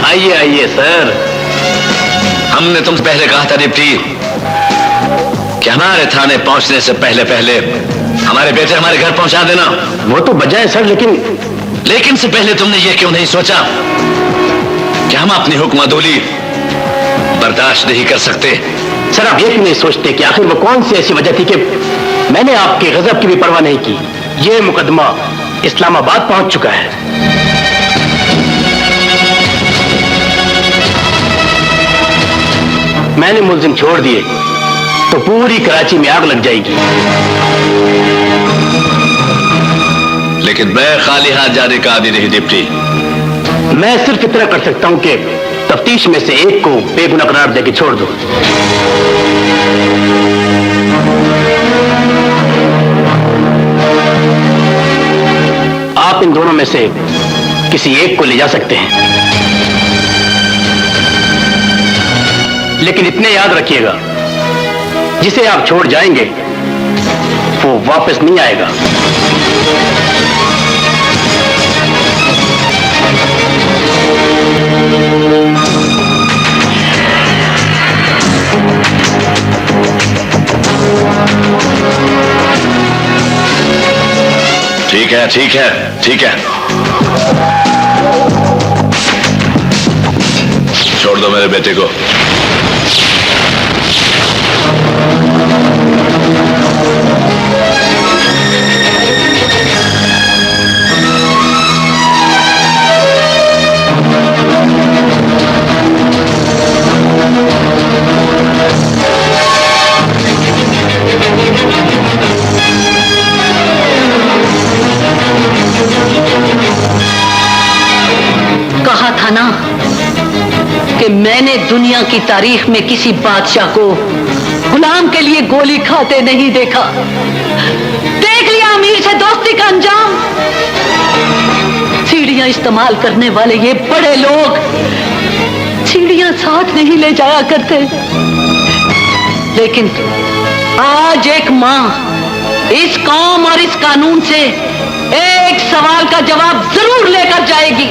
आइए आइए सर। हमने तुमसे पहले कहा था डिप्टी कि हमारे थाने पहुंचने से पहले पहले हमारे बेटे हमारे घर पहुंचा देना। वो तो बजाय सर, लेकिन से पहले तुमने ये क्यों नहीं सोचा कि हम अपनी हुक्मदुली बर्दाश्त नहीं कर सकते? सर आप ये क्यों नहीं सोचते कि आखिर वो कौन सी ऐसी वजह थी कि मैंने आपके गजब की भी परवाह नहीं की? ये मुकदमा इस्लामाबाद पहुंच चुका है। मैंने मुलजिम छोड़ दिए तो पूरी कराची में आग लग जाएगी। लेकिन मैं खाली हाथ जाने का आदि नहीं डिप्टी। मैं सिर्फ इतना कर सकता हूं कि तफ्तीश में से एक को बेगुनाह करार देके छोड़ दो। आप इन दोनों में से किसी एक को ले जा सकते हैं, लेकिन इतने याद रखिएगा, जिसे आप छोड़ जाएंगे वो वापस नहीं आएगा। ठीक है ठीक है ठीक है, छोड़ दो मेरे बेटे को। कहा था ना कि मैंने दुनिया की तारीख में किसी बादशाह को गुलाम के लिए गोली खाते नहीं देखा। देख लिया अमीर से दोस्ती का अंजाम। सीढ़ियां इस्तेमाल करने वाले ये बड़े लोग सीढ़ियां साथ नहीं ले जाया करते, लेकिन आज एक मां इस कौम और इस कानून से एक सवाल का जवाब जरूर लेकर जाएगी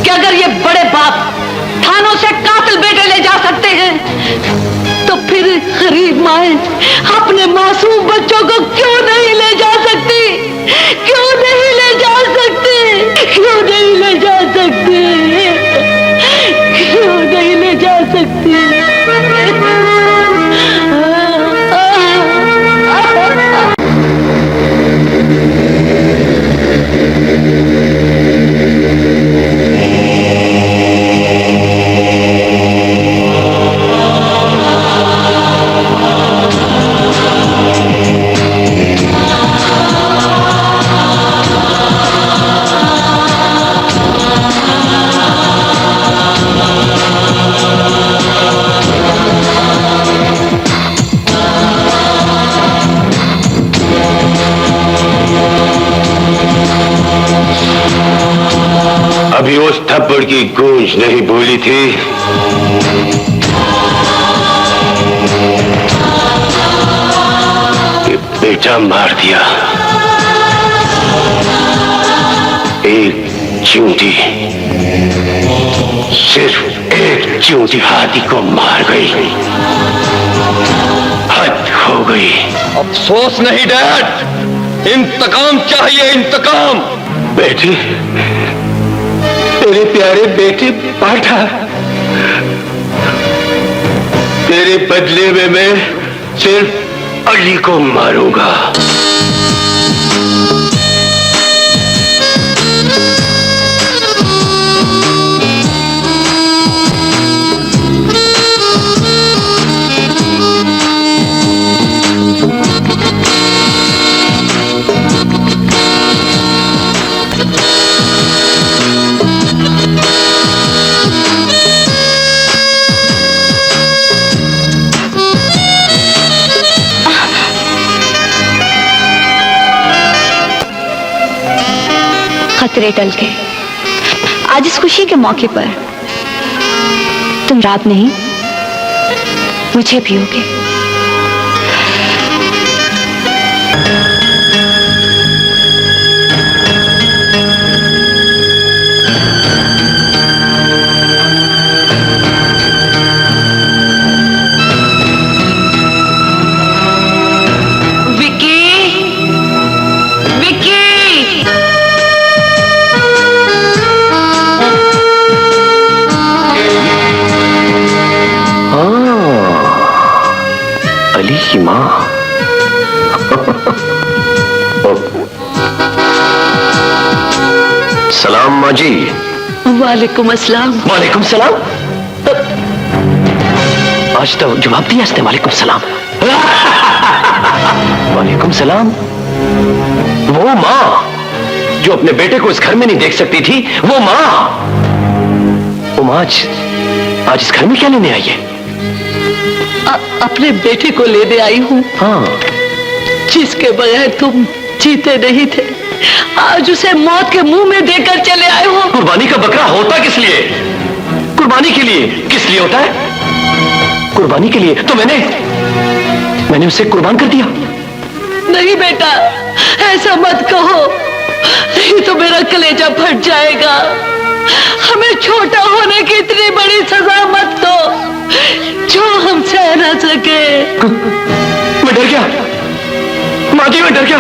कि अगर ये बड़े बाप थानों से कातिल बेटे ले जा सकते हैं तो फिर गरीब माए अपने मासूम बच्चों को क्यों नहीं ले जा सकती? क्यों नहीं ले जा सकती? क्यों नहीं ले जा सकती? क्यों नहीं ले जा सकती? अभी उस थप्पड़ की गूंज नहीं भूली थी कि बेटा मार दिया। एक चींटी, सिर्फ एक चींटी हाथी को मार गई। हद हो गई। अफसोस नहीं डैड, इंतकाम चाहिए, इंतकाम। बेटी, तेरे प्यारे बेटे पाठा, तेरे बदले में मैं सिर्फ अली को मारूंगा। खतरे टल के आज इस खुशी के मौके पर तुम रात नहीं मुझे पियोगे। अली की माँ। सलाम माँ जी। वालेकुम अस्सलाम। वालेकुम सलाम। आज तो जवाब दिया इसने, वालेकुम सलाम। वालेकुम सलाम। वो माँ जो अपने बेटे को इस घर में नहीं देख सकती थी, वो माँ आज इस घर में क्या लेने आई है? अपने बेटे को लेने आई हूँ। हाँ, जिसके बगैर तुम जीते नहीं थे, आज उसे मौत के मुंह में देकर चले आए हो। कुर्बानी का बकरा होता किस लिए? कुर्बानी के लिए। किस लिए होता है? कुर्बानी के लिए। तो मैंने उसे कुर्बान कर दिया। नहीं बेटा, ऐसा मत कहो, नहीं तो मेरा कलेजा फट जाएगा। हमें छोटा होने की इतनी बड़ी सजा मत दो जो हम सह न सके। मैं डर गया माँ जी, मैं डर गया।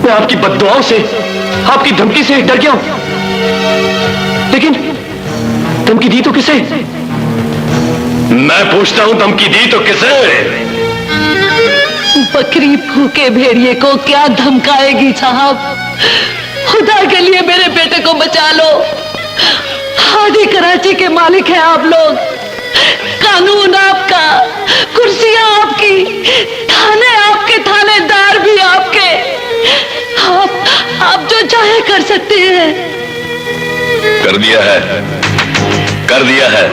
मैं आपकी बद्दुआओं से, आपकी धमकी से डर गया हूं। लेकिन धमकी दी तो किसे? मैं पूछता हूं, धमकी दी तो किसे? बकरी भूखे भेड़िए को क्या धमकाएगी साहब? खुदा के लिए मेरे बेटे को बचा लो। आधी कराची के मालिक हैं आप लोग, कानून आपका, कुर्सियां आपकी, थाने आपके, थानेदार भी आपके। आप जो चाहे कर सकते हैं। कर दिया है, कर दिया है,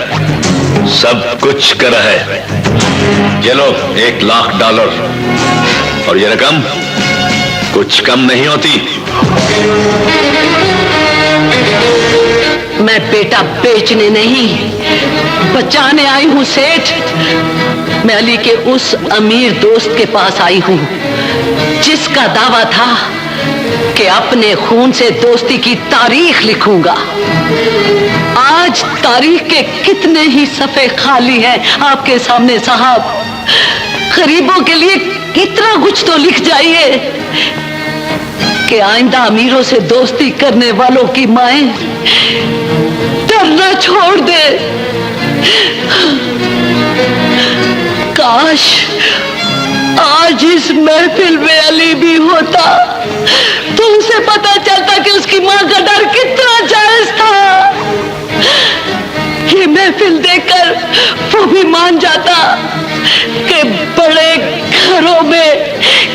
सब कुछ करा है। ये लो $1,00,000 और ये रकम कुछ कम नहीं होती। मैं बेटा बेचने नहीं, बचाने आई हूं सेठ। मैं अली के उस अमीर दोस्त के पास आई हूं जिसका दावा था कि अपने खून से दोस्ती की तारीख लिखूंगा। आज तारीख के कितने ही सफ़े खाली हैं आपके सामने साहब। गरीबों के लिए कितना कुछ तो लिख जाइए कि आइंदा अमीरों से दोस्ती करने वालों की माएं डरना छोड़ दे। काश आज इस महफिल में अली भी होता तो उसे पता चलता कि उसकी मां का डर कितना जायज था। ये महफिल देखकर वो भी मान जाता कि बड़े घरों में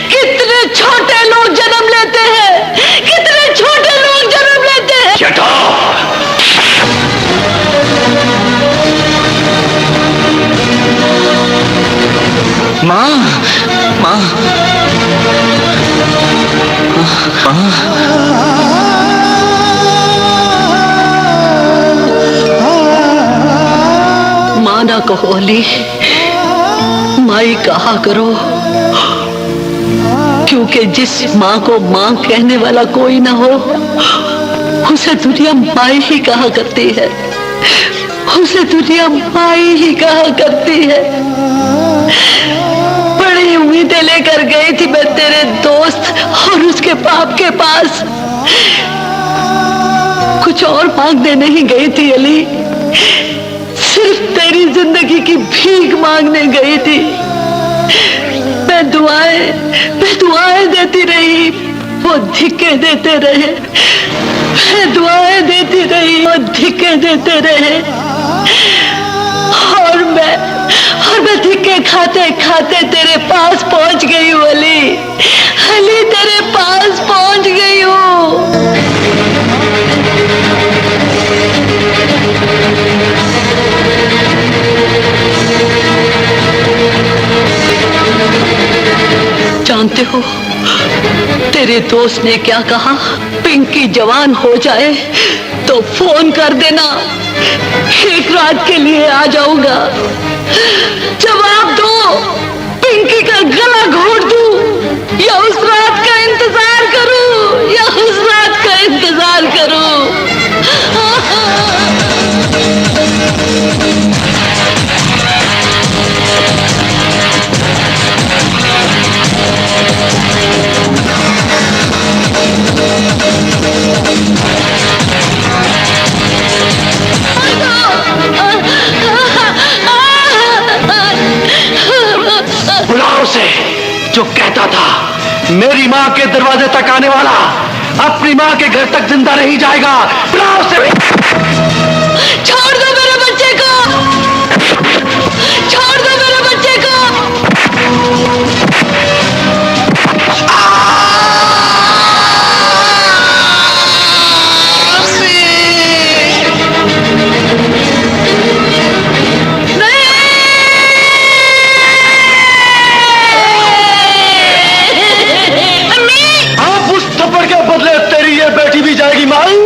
कितने छोटे लोग जन्म लेते हैं, कितने छोटे लोग जन्म लेते हैं। Shut up! माँ, माँ, माँ ना कहो अली, माई कहा करो, क्योंकि जिस माँ को माँ कहने वाला कोई ना हो उसे दुनिया माई ही कहा करती है, उसे दुनिया माई ही कहा करती है। बड़ी उम्मीदें लेकर गई थी मैं तेरे दोस्त और उसके बाप के पास, कुछ और मांगने नहीं गई थी अली, सिर्फ तेरी जिंदगी की भीख मांगने गई थी। मैं दुआएं देती रही, वो धिक्के देते रहे, मैं दुआएं देती रही, वो धिक्के देते रहे, और मैं धिक्के खाते खाते तेरे पास पहुंच गई हूँ अली, अली तेरे पास पहुंच गई हूँ। जानते हो तेरे दोस्त ने क्या कहा? पिंकी जवान हो जाए तो फोन कर देना, एक रात के लिए आ जाऊंगा। जवाब दो, पिंकी का गला घोट दूं या उस रात का इंतजार करूं, या उस रात का इंतजार करूं। बुलाओ उसे जो कहता था मेरी माँ के दरवाजे तक आने वाला अपनी माँ के घर तक जिंदा नहीं जाएगा। बुलाओ उसे। छोड़ दो मेरे बच्चे को, छोड़ दो मेरे बच्चे को। बदले तेरी ये बेटी भी जाएगी माई।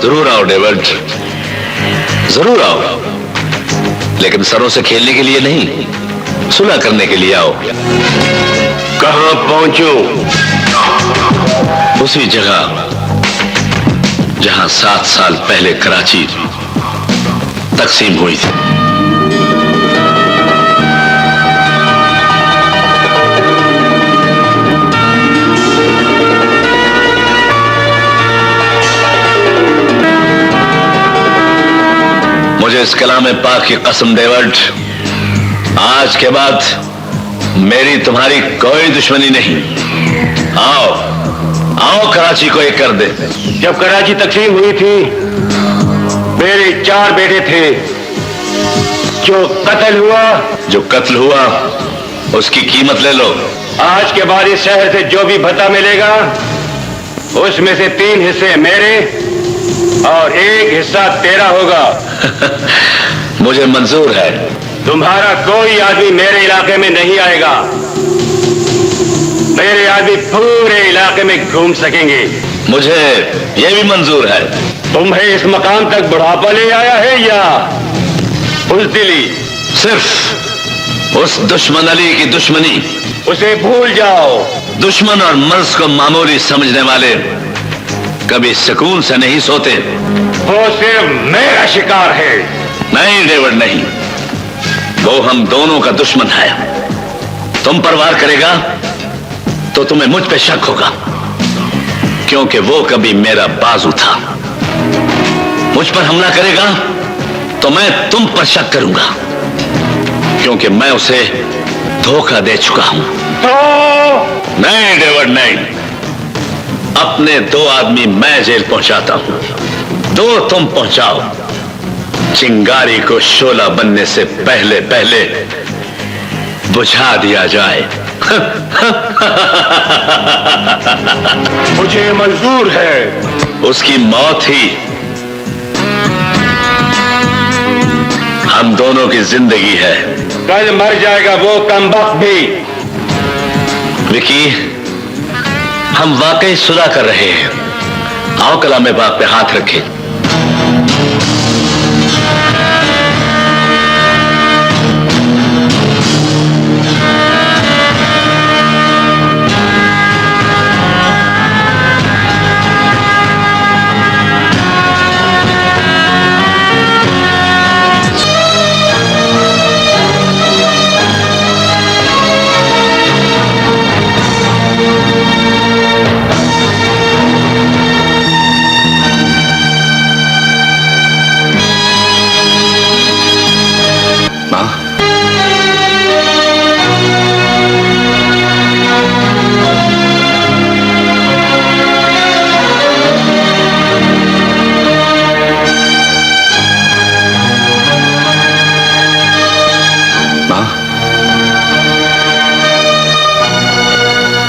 जरूर आओ डेविड, जरूर आओ, लेकिन सरों से खेलने के लिए नहीं, सुलह करने के लिए आओ। कहां पहुंचूं? उसी जगह जहां 7 साल पहले कराची तकसीम हुई थी। मुझे इस कलाम पाक की कसम डेविड, आज के बाद मेरी तुम्हारी कोई दुश्मनी नहीं। आओ आओ कराची को एक कर दे। जब कराची तकसीम हुई थी मेरे 4 बेटे थे। जो कत्ल हुआ उसकी कीमत ले लो। आज के बाद इस शहर से जो भी भत्ता मिलेगा उसमें से 3 हिस्से मेरे और 1 हिस्सा तेरा होगा। मुझे मंजूर है। तुम्हारा कोई आदमी मेरे इलाके में नहीं आएगा। मेरे आदमी पूरे इलाके में घूम सकेंगे। मुझे यह भी मंजूर है। तुम्हें इस मकाम तक बुढ़ापा ले आया है या बुज़दिली? सिर्फ उस दुश्मन अली की दुश्मनी। उसे भूल जाओ। दुश्मन और मर्ज को मामूली समझने वाले कभी सुकून से नहीं सोते। वो सिर्फ मेरा शिकार है। नहीं डेविड, नहीं, वो हम दोनों का दुश्मन है। तुम पर वार करेगा तो तुम्हें मुझ पे शक होगा, क्योंकि वो कभी मेरा बाजू था। मुझ पर हमला करेगा तो मैं तुम पर शक करूंगा, क्योंकि मैं उसे धोखा दे चुका हूं। नहीं डेविड, नहीं। अपने 2 आदमी मैं जेल पहुंचाता हूं, 2 तुम पहुंचाओ। चिंगारी को शोला बनने से पहले पहले बुझा दिया जाए। मुझे मंजूर है। उसकी मौत ही हम दोनों की जिंदगी है। कल मर जाएगा वो कमबख्त भी। विकी, हम वाकई सुलह कर रहे हैं। आओ कलामे बाग पे हाथ रखें।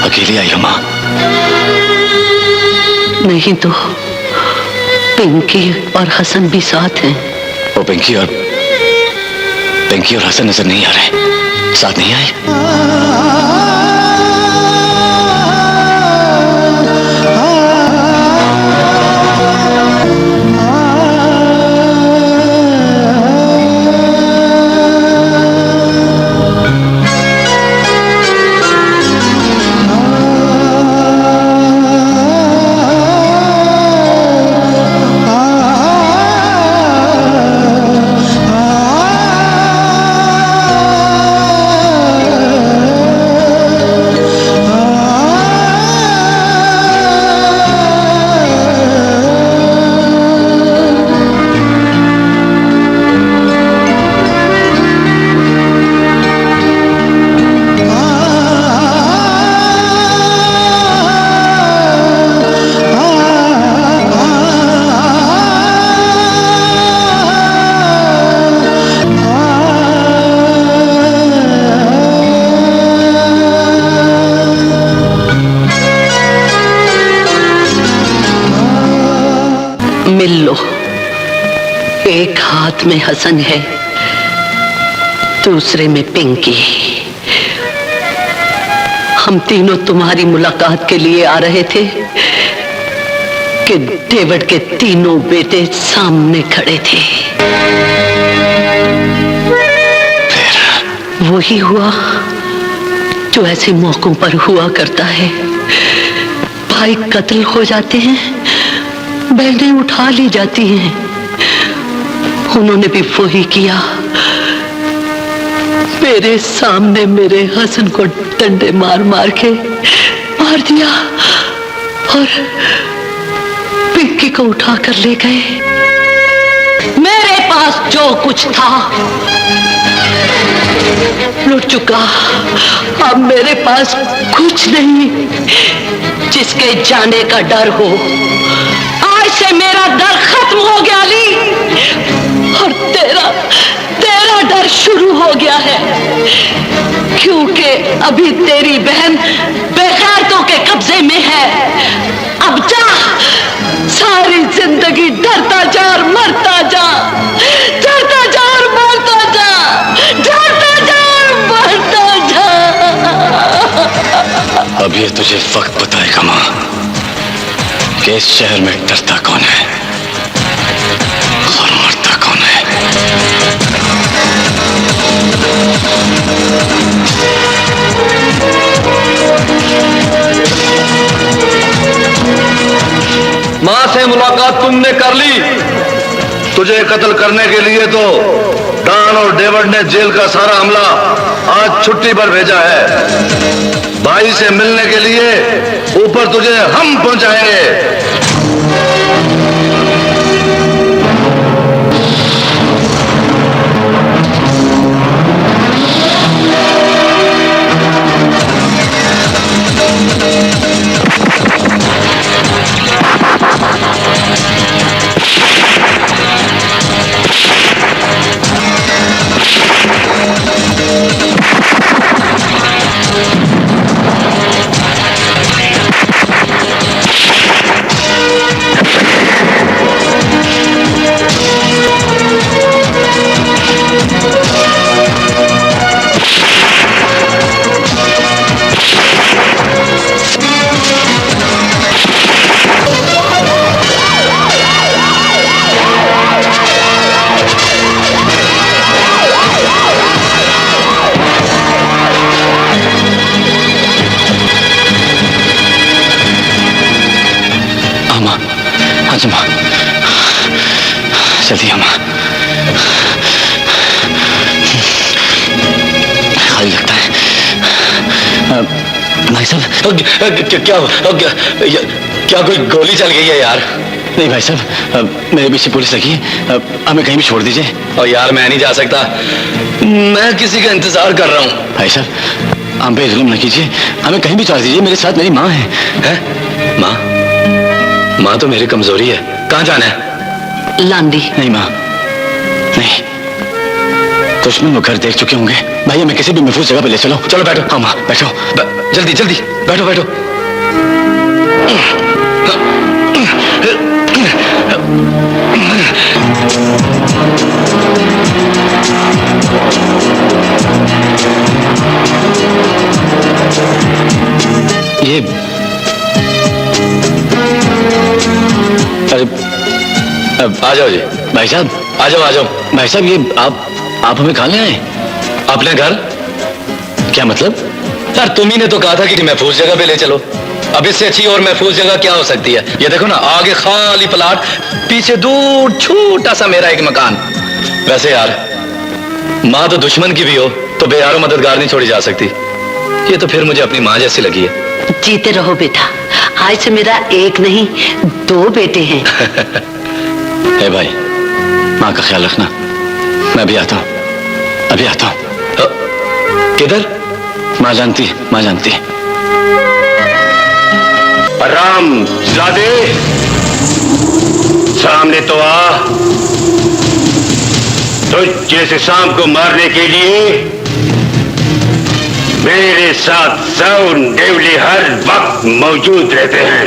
अकेली आई हो मां? नहीं तो पिंकी और हसन भी साथ हैं। वो पिंकी और हसन नजर नहीं आ रहे, साथ नहीं आए। मिल लो। एक हाथ में हसन है, दूसरे में पिंकी। हम तीनों तुम्हारी मुलाकात के लिए आ रहे थे कि डेविड के तीनों बेटे सामने खड़े थे। वही हुआ जो ऐसे मौकों पर हुआ करता है। भाई कत्ल हो जाते हैं, बहनें उठा ली जाती हैं। उन्होंने भी वही किया। मेरे सामने मेरे हसन को डंडे मार मार के मार दिया और पिंकी को उठा कर ले गए। मेरे पास जो कुछ था लुट चुका। अब मेरे पास कुछ नहीं जिसके जाने का डर हो। आज से मेरा डर खत्म हो गया अली, और तेरा डर शुरू हो गया है, क्योंकि अभी तेरी बहन बेगैरतों के कब्जे में है। अब जा, सारी जिंदगी डरता जा और मरता जा, डरता जा और मरता जा, डरता जा और मरता जा। अब ये तुझे वक्त बताएगा माँ कि इस शहर में डरता कौन है और मरता कौन है। मां से मुलाकात तुमने कर ली। तुझे कत्ल करने के लिए तो डॉन और डेविड ने जेल का सारा अमला आज छुट्टी पर भेजा है। भाई से मिलने के लिए ऊपर तुझे हम पहुंचाएंगे। जल्दी अम्मा, खाली लगता है। भाई साहब क्या कोई गोली चल गई है यार? नहीं भाई साहब, मेरे पीछे पुलिस लगी है, हमें कहीं भी छोड़ दीजिए। और यार मैं नहीं जा सकता, मैं किसी का इंतजार कर रहा हूँ। भाई साहब हम पे जुल्म न कीजिए, हमें कहीं भी छोड़ दीजिए। मेरे साथ मेरी माँ है। माँ? माँ तो मेरी कमजोरी है। कहाँ जाना है? लांदी। नहीं माँ नहीं, दुश्मन वो घर देख चुके होंगे। भाई हमें किसी भी महफूज जगह पे ले चलो। चलो बैठो। हाँ माँ बैठो, जल्दी जल्दी बैठो बैठो। ये अरे आ जाओ जी। भाई साहब आ जाओ आ जाओ। भाई साहब ये आप हमें कहाँ ले आए? अपने घर। क्या मतलब? यार तुम ही ने तो कहा था कि महफूज जगह पे ले चलो। अब इससे अच्छी और महफूज जगह क्या हो सकती है? ये देखो ना, आगे खाली प्लाट, पीछे दूर छोटा सा मेरा एक मकान। वैसे यार माँ तो दुश्मन की भी हो तो बेयारो मददगार नहीं छोड़ी जा सकती। ये तो फिर मुझे अपनी माँ जैसी लगी है। जीते रहो बेटा, आज से मेरा एक नहीं 2 बेटे हैं। हे भाई माँ का ख्याल रखना, मैं भी आता हूँ, अभी आता हूँ। किधर? माँ जानती है, माँ जानती है। राम ज़ादे सामने तो आ। तुझ जैसे शाम को मारने के लिए मेरे साथ साउन देवली हर वक्त मौजूद रहते हैं।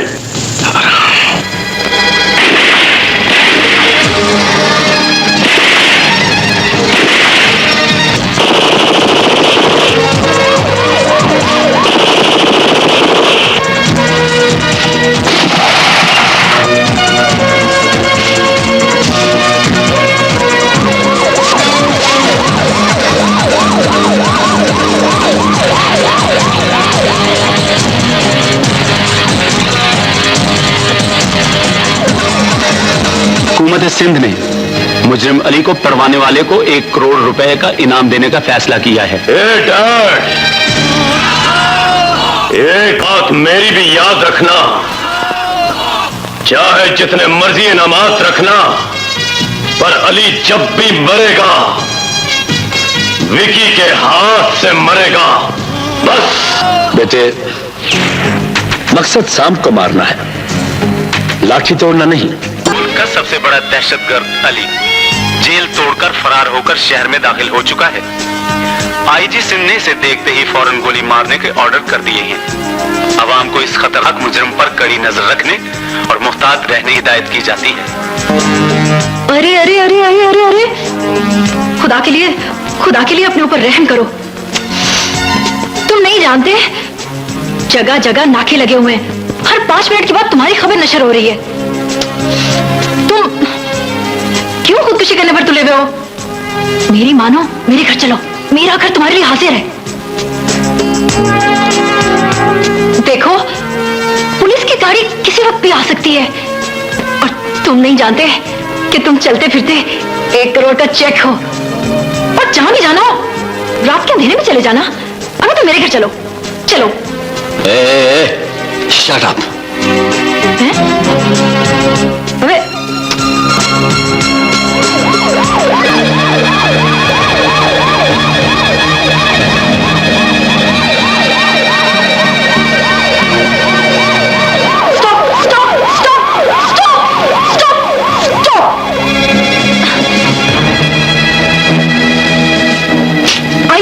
हुकूमत सिंध ने मुजरिम अली को पड़वाने वाले को 1 करोड़ रुपए का इनाम देने का फैसला किया है। एक बात मेरी भी याद रखना, चाहे जितने मर्जी इनामात रखना, पर अली जब भी मरेगा विकी के हाथ से मरेगा। बस। बेटे, मकसद सांप को मारना है, लाठी तोड़ना नहीं। उनका सबसे बड़ा दहशतगर्द अली जेल तोड़कर फरार होकर शहर में दाखिल हो चुका है। आईजी सिंह ने इसे देखते ही फौरन गोली मारने के ऑर्डर कर दिए हैं। अवाम को इस खतरनाक मुजरिम पर कड़ी नजर रखने और मुहतात रहने की हिदायत की जाती है। अरे अरे अरे अरे अरे अरे, खुदा के लिए अपने ऊपर रहम करो। तुम नहीं जानते, जगह जगह नाके लगे हुए हैं। हर 5 मिनट के बाद तुम्हारी खबर नशर हो रही है। तुम क्यों खुदकुशी करने पर तुले हुए हो? मेरी मानो, मेरे घर चलो, मेरा घर तुम्हारे लिए हाजिर है। देखो, पुलिस की गाड़ी किसी वक्त भी आ सकती है, और तुम नहीं जानते कि तुम चलते फिरते 1 करोड़ का चेक हो। और जहां भी जाना हो, रात के अंधेरे में चले जाना। अगर तुम मेरे घर चलो, चलो। Shut up. अबे,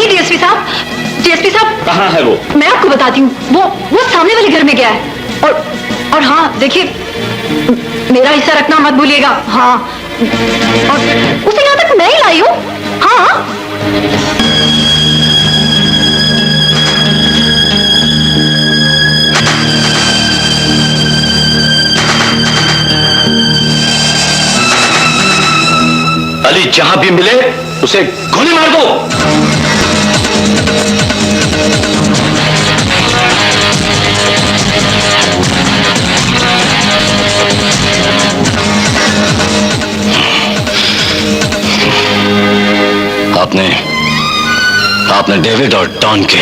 डीएसपी साहब, कहाँ है वो? मैं आपको बताती हूँ। वो सामने वाले घर में गया है। और हाँ, देखिए, मेरा हिस्सा रखना मत भूलिएगा। हाँ, और उसे यहाँ तक मैं ही लाई हूँ। हाँ, अली जहां भी मिले उसे गोली मार दो। आपने डेविड और डॉन के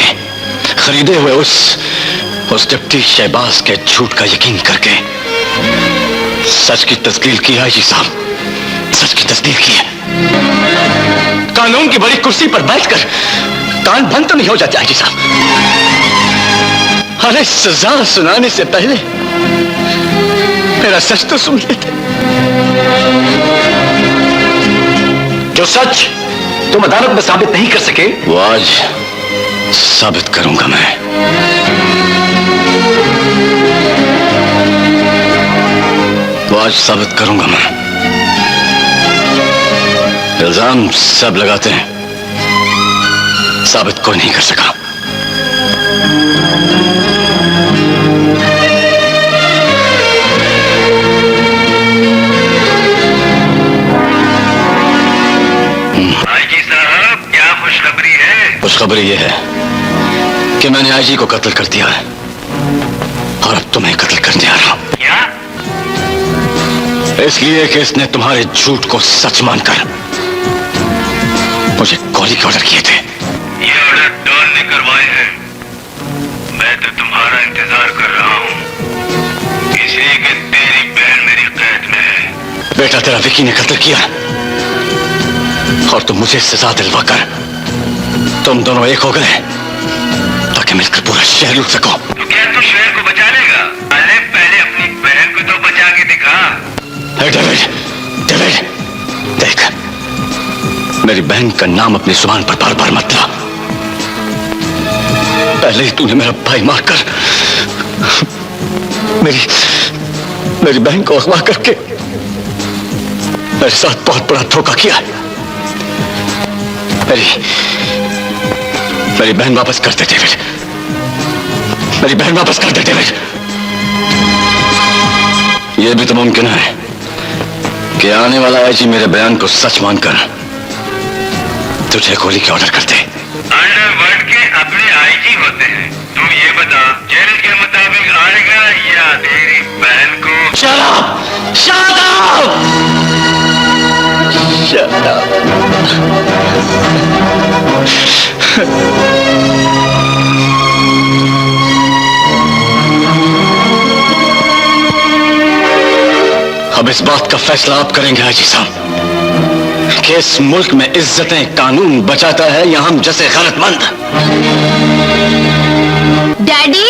खरीदे हुए उस डिप्टी शहबाज के झूठ का यकीन करके सच की तस्दीक की है जी साहब, सच की तस्दीक की है। कानून की बड़ी कुर्सी पर बैठकर कान बंद तो नहीं हो जाते जी साहब। अरे सजा सुनाने से पहले मेरा सच तो सुन लेते। जो सच तुम अदालत में साबित नहीं कर सके, वो आज साबित करूंगा मैं। वो आज साबित करूंगा मैं। इल्जाम सब लगाते हैं, साबित कोई नहीं कर सका। खुशखबरी यह है कि मैंने आईजी को कत्ल कर दिया है और अब तुम्हें कत्ल करने आ रहा हूं। क्या? इसलिए कि इसने तुम्हारे झूठ को सच मानकर मुझे गोली के ऑर्डर किए थे। ये ऑर्डर डॉन ने करवाए हैं। मैं तो तुम्हारा इंतजार कर रहा हूं, इसलिए कि तेरी बहन मेरी कैद में है। बेटा तेरा विकी ने कत्ल किया और तुम मुझे सजा दिलवाकर तुम दोनों एक हो गए ताकि मिलकर पूरा शहर लूट सको। तो क्या तू शहर को बचा लेगा? पहले अपनी बहन को तो बचा के दिखा। डेविड, देख, मेरी बहन का नाम अपनी जुबान पर बार बार मत ला। पहले ही तूने मेरा भाई मारकर मेरी बहन को अगवा करके मेरे साथ बहुत बड़ा धोखा किया। मेरी बहन वापस कर दे डेविड, मेरी बहन वापस कर दे डेविड। यह भी तो मुमकिन है कि आने वाला आईजी मेरे बयान को सच मानकर तुझे गोली के ऑर्डर कर दे। अंडरवर्ल्ड के अपने आईजी होते हैं। तू ये बता, जेल के मुताबिक आएगा या तेरी बहन को? Shut up! Shut up! अब इस बात का फैसला आप करेंगे आईजी साहब। कि इस मुल्क में इज्जतें कानून बचाता है या हम जैसे गैरतमंद। डैडी,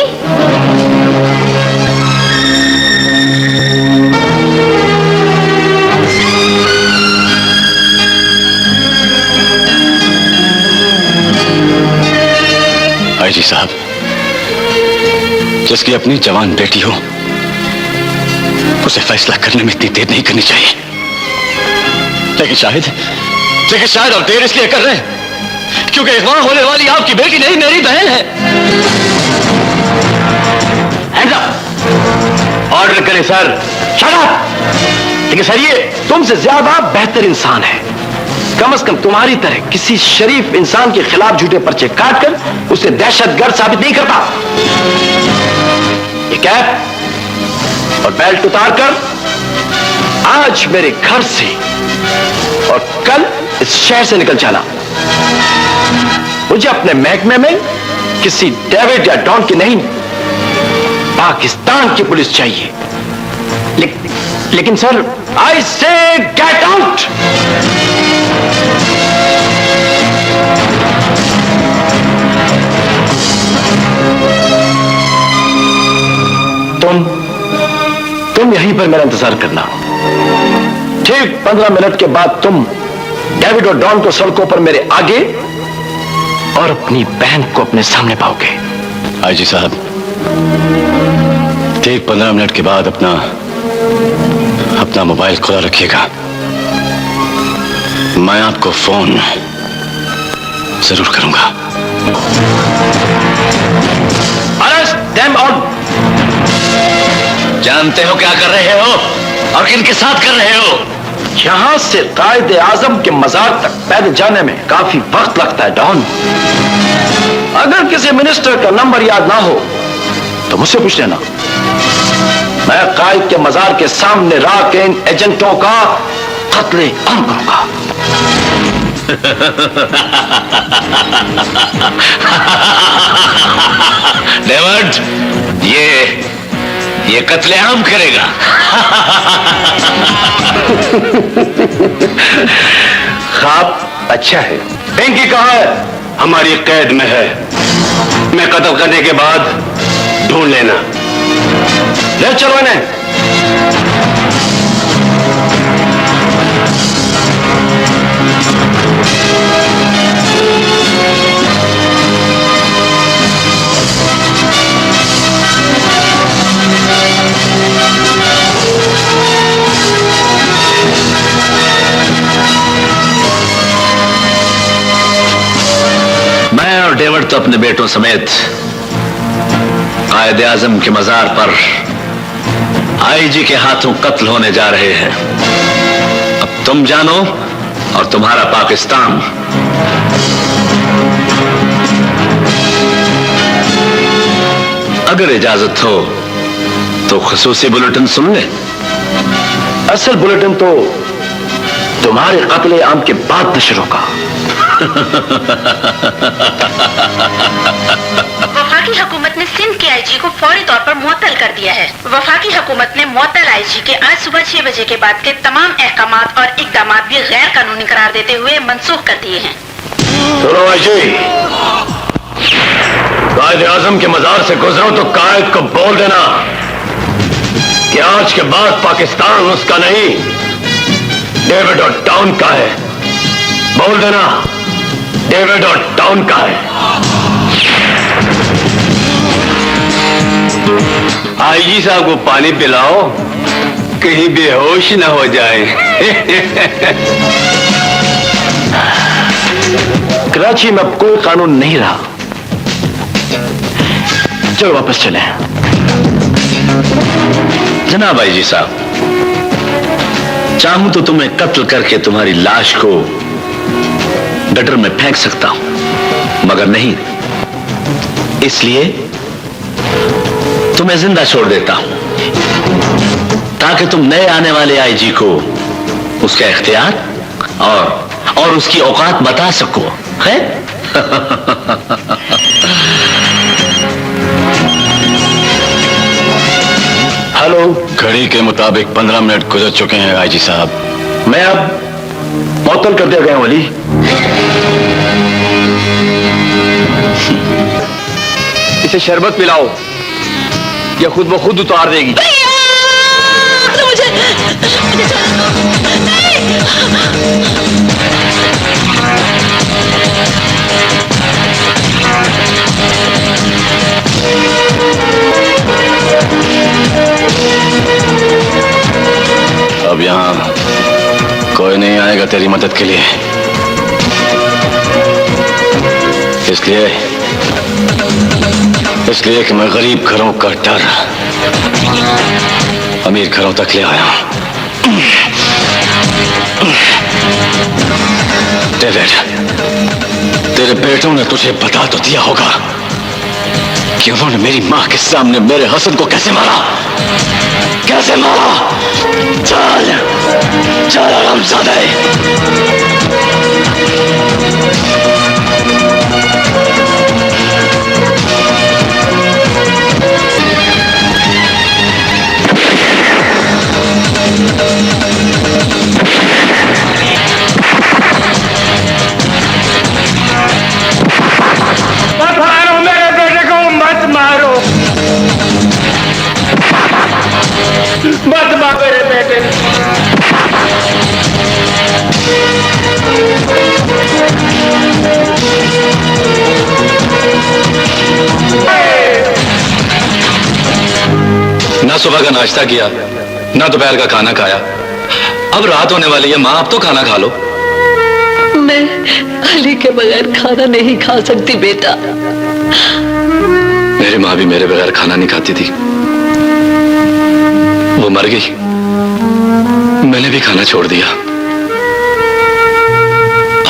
आईजी साहब, जिसकी अपनी जवान बेटी हो उसे फैसला करने में इतनी देर नहीं करनी चाहिए। लेकिन शायद आप देर इसलिए कर रहे हैं क्योंकि अगवा होने वाली आपकी बेटी नहीं, मेरी बहन है। ऑर्डर करें सर। Shut up. लेकिन सर ये तुमसे ज्यादा बेहतर इंसान है। कम से कम तुम्हारी तरह किसी शरीफ इंसान के खिलाफ झूठे पर्चे काटकर उसे दहशतगर्द साबित नहीं करता। ये कैप और बेल्ट उतारकर आज मेरे घर से और कल इस शहर से निकल जाना। मुझे अपने महकमे में किसी डेविड या डॉन की नहीं, पाकिस्तान की पुलिस चाहिए। लेकिन सर, आई से गेट आउट। तुम यहीं पर मेरा इंतजार करना। ठीक 15 मिनट के बाद तुम डेविड और डॉन को सड़कों पर मेरे आगे और अपनी बहन को अपने सामने पाओगे। आईजी साहब, ठीक 15 मिनट के बाद अपना मोबाइल खुला रखिएगा। मैं आपको फोन जरूर करूंगा। Arrest them all. जानते हो क्या कर रहे हो और किनके साथ कर रहे हो? यहां से कायदे आजम के मजार तक पैदल जाने में काफी वक्त लगता है डॉन। अगर किसी मिनिस्टर का नंबर याद ना हो तो मुझसे पूछ लेना। मैं कायद के मजार के सामने रह के इन एजेंटों का कत्ले आम करूंगा। डेविड, ये कत्लेआम करेगा। ख्वाब अच्छा है। पिंकी कहाँ है? हमारी कैद में है। मैं कत्ल करने के बाद ढूंढ लेना। ले चलो इन्हें। मैं और डेविड तो अपने बेटों समेत कायदे आजम के मजार पर आईजी के हाथों कत्ल होने जा रहे हैं। अब तुम जानो और तुम्हारा पाकिस्तान। अगर इजाजत हो तो खुसूसी बुलेटिन सुन ले। असल बुलेटिन तो तुम्हारे कत्ले आम के बाद नशर होगा। वफाकी हुकूमत ने सिंध के आईजी को फौरी तौर पर मुअत्तल कर दिया है। वफाकी हुकूमत ने मुअत्तल आईजी के आज सुबह 6 बजे के बाद के तमाम अहकामात और इक़दामात भी गैर कानूनी करार देते हुए मनसूख कर दिए हैं। सुनो आईजी, कायदे आजम के मजार से गुजरो तो कायद को बोल देना कि आज के बाद पाकिस्तान उसका नहीं, डेविड और डॉन का है। बोल देना, डेविड और डॉन का है। आईजी साहब को पानी पिलाओ, कहीं बेहोश न हो जाए। कराची में अब कोई कानून नहीं रहा। चलो वापस चलें। जनाब आईजी साहब, चाहूं तो तुम्हें कत्ल करके तुम्हारी लाश को गटर में फेंक सकता हूं, मगर नहीं, इसलिए तुम्हें जिंदा छोड़ देता हूं ताकि तुम नए आने वाले आईजी को उसका इख्तियार और उसकी औकात बता सको, है? हेलो। घड़ी के मुताबिक 15 मिनट गुजर चुके हैं आईजी साहब। मैं अब मुअत्तल कर दिया गया हूं अली। इसे शरबत पिलाओ, या खुद ब खुद उतार देगी। अब यहां कोई नहीं आएगा तेरी मदद के लिए, इसलिए कि मैं गरीब घरों का डर अमीर घरों तक ले आया हूं। डेविड, तेरे बेटों ने तुझे बता तो दिया होगा कि उन्होंने मेरी मां के सामने मेरे हसन को कैसे मारा, कैसे मारा। चल चल हरामजादे। मत मारो मेरे बेटे को, मत मारो, मत मारो मेरे बेटे। ना सुबह का नाश्ता किया, ना दोपहर का खाना खाया। अब रात होने वाली है माँ, अब तो खाना खा लो। मैं अली के बगैर खाना नहीं खा सकती बेटा। मेरी माँ भी मेरे बगैर खाना नहीं खाती थी, वो मर गई, मैंने भी खाना छोड़ दिया।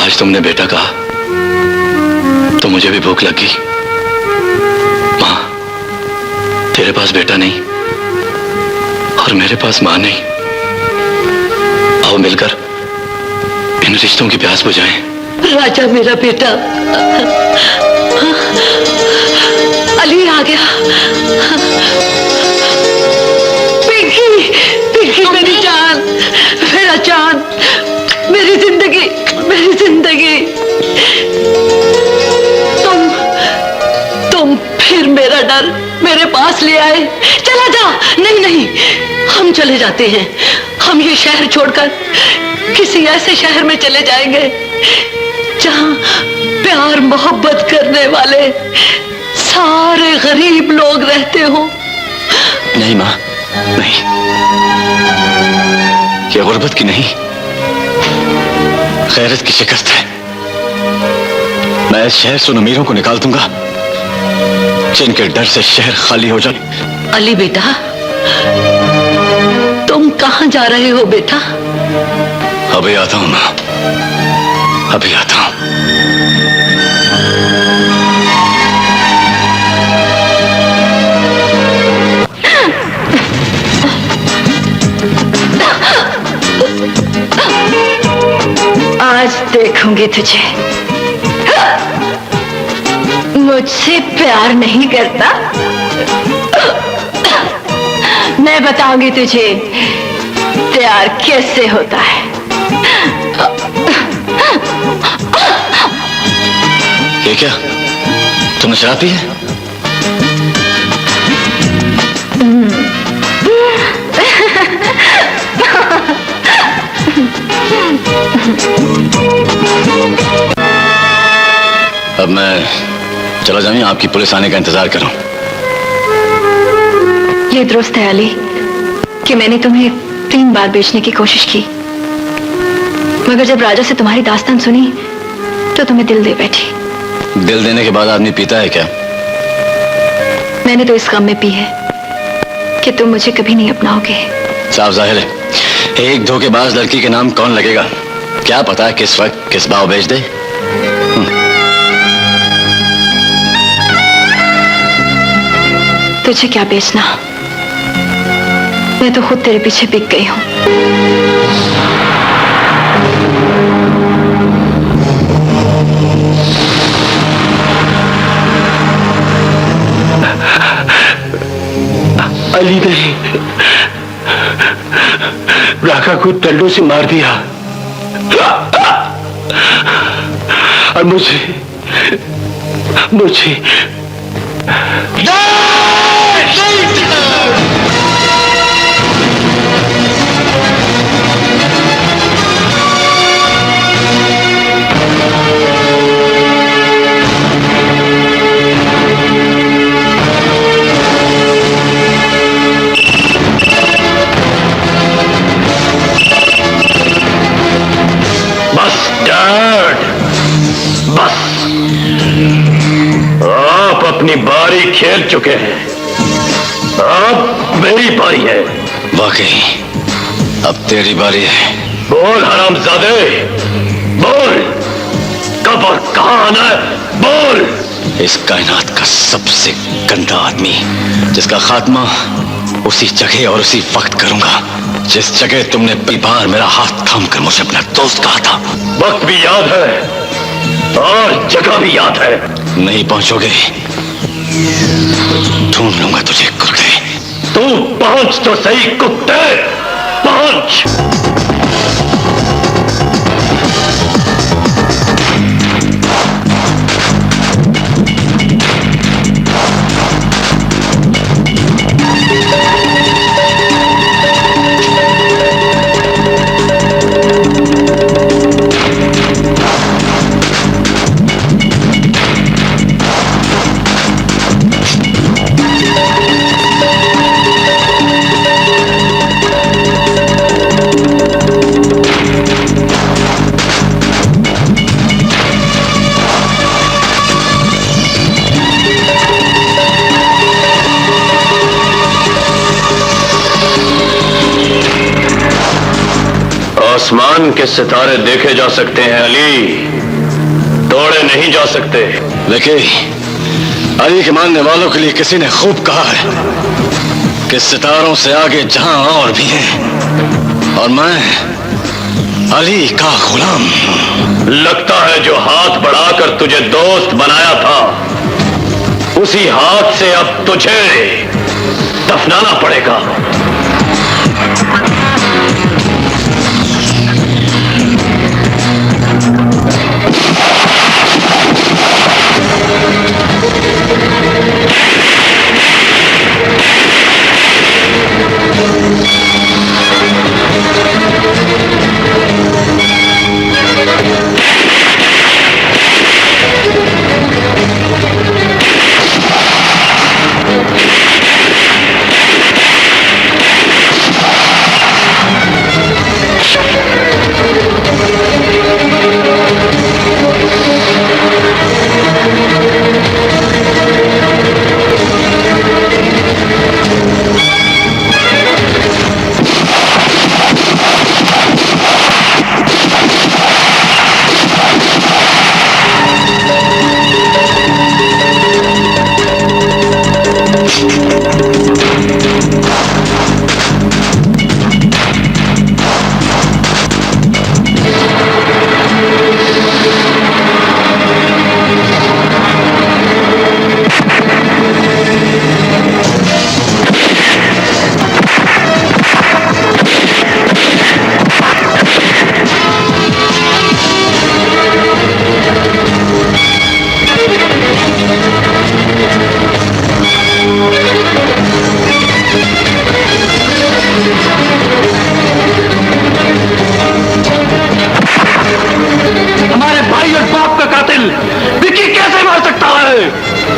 आज तुमने बेटा कहा तो मुझे भी भूख लग गई। माँ, तेरे पास बेटा नहीं और मेरे पास माँ नहीं। आओ मिलकर इन रिश्तों की प्यास बुझाएं। राजा मेरा बेटा, अली आ गया। पिंकी, पिंकी मेरी जान, मेरा जान, मेरी जिंदगी, मेरी जिंदगी। तुम फिर मेरा डर मेरे पास ले आए। चला जा। नहीं नहीं, हम चले जाते हैं। हम ये शहर छोड़कर किसी ऐसे शहर में चले जाएंगे जहां प्यार मोहब्बत करने वाले सारे गरीब लोग रहते हो। नहीं माँ, नहीं, ये गुर्बत की नहीं, गैरत की शिकस्त है। मैं इस शहर से उन अमीरों को निकाल दूंगा जिनके डर से शहर खाली हो जाए। अली बेटा, तुम कहां जा रहे हो बेटा? अभी आता हूं माँ, अभी आता हूं। आज देखूंगी तुझे। मुझसे प्यार नहीं करता? मैं बताऊंगी तुझे प्यार कैसे होता है। ये क्या, तुमने शराब पी है? अब मैं चला जाऊं या आपकी पुलिस आने का इंतजार करूं? ये दुरुस्त है अली कि मैंने तुम्हें 3 बार बेचने की कोशिश की, मगर जब राजा से तुम्हारी दास्तान सुनी तो तुम्हें दिल दे बैठी। दिल देने के बाद आदमी पीता है क्या? मैंने तो इस गम में पी है कि तुम मुझे कभी नहीं अपनाओगे। साफ जाहिर है, एक धोखेबाज लड़की के नाम कौन लगेगा? क्या पता है किस वक्त किस भाव बेच दे। तुझे क्या बेचना, मैं तो खुद तेरे पीछे बिक गई हूं। अली ने राका को डंडों से मार दिया। और मुझे बस डैड, बस आप अपनी बारी खेल चुके हैं, अब मेरी बारी है। वाकई अब तेरी बारी है। बोल हरामजादे, बोल कब और कहां आना है, बोल। इस कायनात का सबसे गंदा आदमी जिसका खात्मा उसी जगह और उसी वक्त करूंगा जिस जगह तुमने पहली बार मेरा हाथ थाम कर मुझे अपना दोस्त कहा था। वक्त भी याद है और जगह भी याद है। नहीं पहुंचोगे, ढूंढ लूंगा तुझे कुत्ते। तू पहुंच तो सही कुत्ते, पहुंच। आसमान के सितारे देखे जा सकते हैं अली, तोड़े नहीं जा सकते। देखिए, अली के मानने वालों के लिए किसी ने खूब कहा है कि सितारों से आगे जहां और भी हैं, और मैं अली का गुलाम। लगता है जो हाथ बढ़ाकर तुझे दोस्त बनाया था, उसी हाथ से अब तुझे दफनाना पड़ेगा।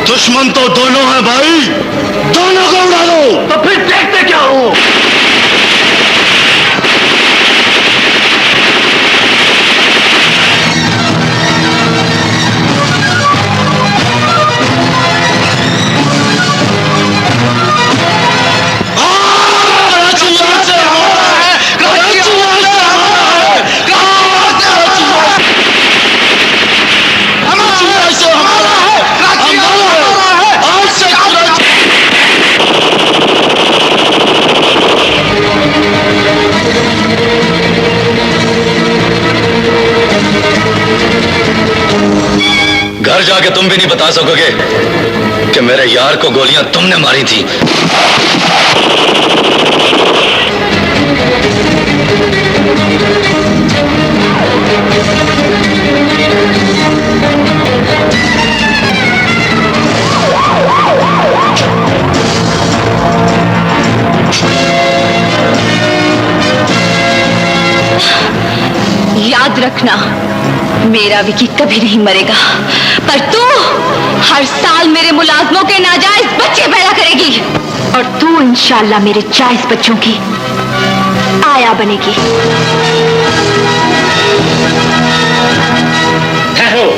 दुश्मन तो दोनों हैं भाई, दोनों को उड़ा दो। तो फिर देखते क्या हो? घर जाके तुम भी नहीं बता सकोगे कि मेरे यार को गोलियां तुमने मारी थी। रखना, मेरा विकी कभी नहीं मरेगा। पर तू हर साल मेरे मुलाजमों के नाजायज बच्चे पैदा करेगी और तू इंशाल्लाह मेरे जायज बच्चों की आया बनेगी। ठहरो।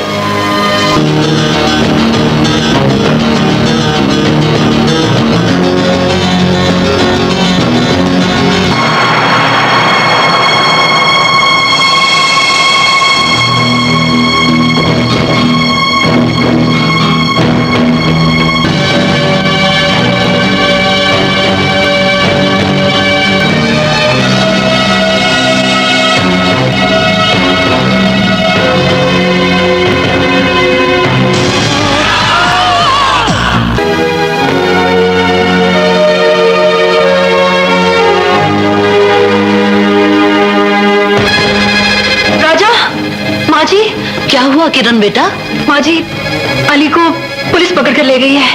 क्या हुआ किरण बेटा? माँ जी, अली को पुलिस पकड़ कर ले गई है।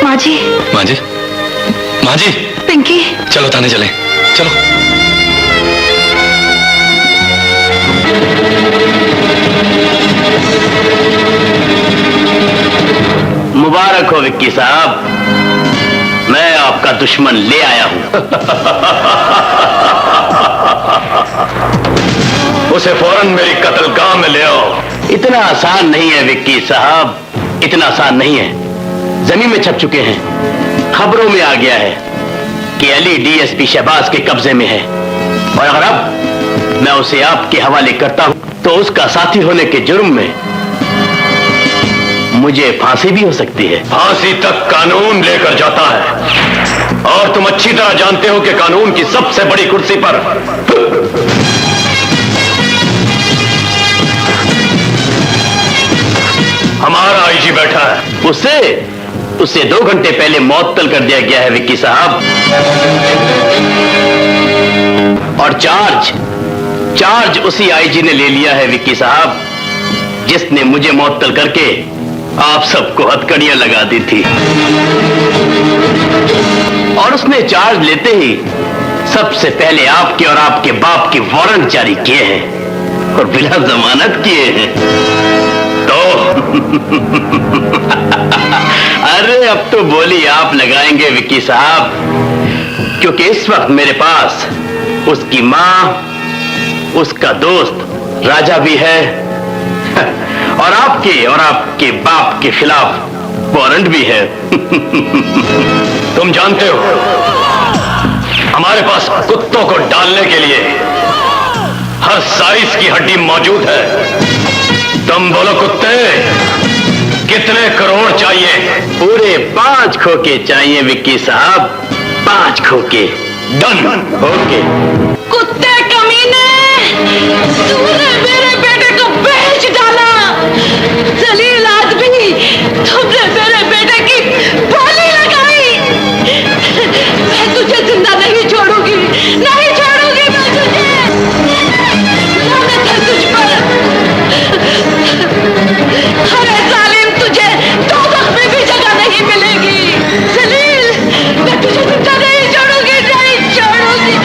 माँ जी। माँ जी, माँ जी। पिंकी, चलो थाने चलें, चलो। मुबारक हो विक्की साहब, मैं आपका दुश्मन ले आया हूं। उसे फौरन मेरी कत्लगाह में ले आओ। इतना आसान नहीं है विक्की साहब, इतना आसान नहीं है। जमीन में छप चुके हैं, खबरों में आ गया है कि अली डीएसपी शहबाज के कब्जे में है, और अगर अब मैं उसे आपके हवाले करता हूं तो उसका साथी होने के जुर्म में मुझे फांसी भी हो सकती है। फांसी तक कानून लेकर जाता है, और तुम अच्छी तरह जानते हो कि कानून की सबसे बड़ी कुर्सी पर हमारा आईजी बैठा है। उसे 2 घंटे पहले मअतल कर दिया गया है विक्की साहब, और चार्ज उसी आईजी ने ले लिया है विक्की साहब, जिसने मुझे मअतल करके आप सबको हथकड़ियां लगा दी थी। और उसने चार्ज लेते ही सबसे पहले आपके और आपके बाप के वारंट जारी किए हैं और बिना जमानत किए हैं। तो अरे अब तो बोली आप लगाएंगे विक्की साहब, क्योंकि इस वक्त मेरे पास उसकी मां, उसका दोस्त राजा भी है, और आपके बाप के खिलाफ वारंट भी है। तुम जानते हो हमारे पास कुत्तों को डालने के लिए हर साइज की हड्डी मौजूद है। तुम बोलो कुत्ते, कितने करोड़ चाहिए? पूरे 5 खोखे चाहिए विक्की साहब, 5 खोखे। डन। ओके। कुत्ते कमीने, तूने मेरे बेटे को बेच डाला। जलील आदमी, तुमने मेरे बेटे की बोली लगाई। मैं तुझे जिंदा नहीं छोड़ूंगी, नहीं छोड़ूंगी मैं तुझे। लानत है तुझ पर। अरे जालिम, तुझे दोज़ख में भी जगह नहीं मिलेगी। जलील, मैं तुझे जिंदा नहीं छोड़ूंगी, नहीं छोड़ूंगी।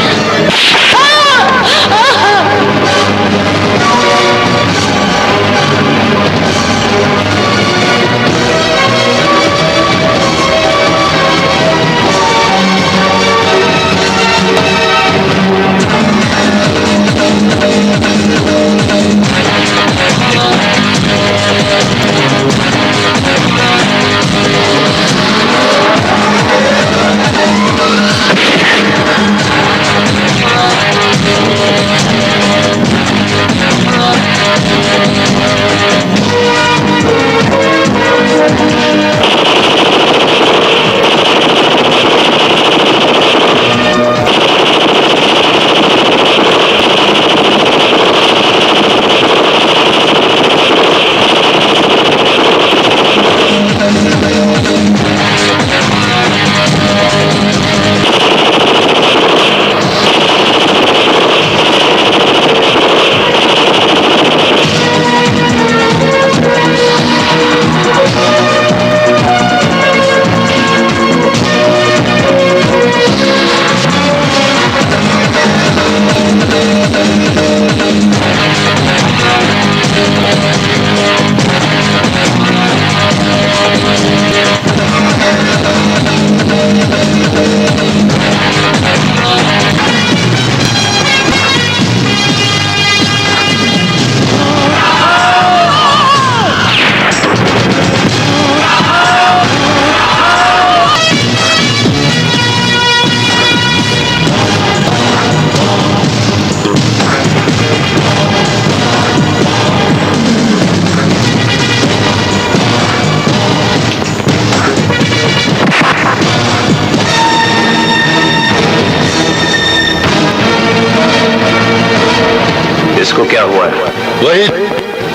को क्या हुआ है? वही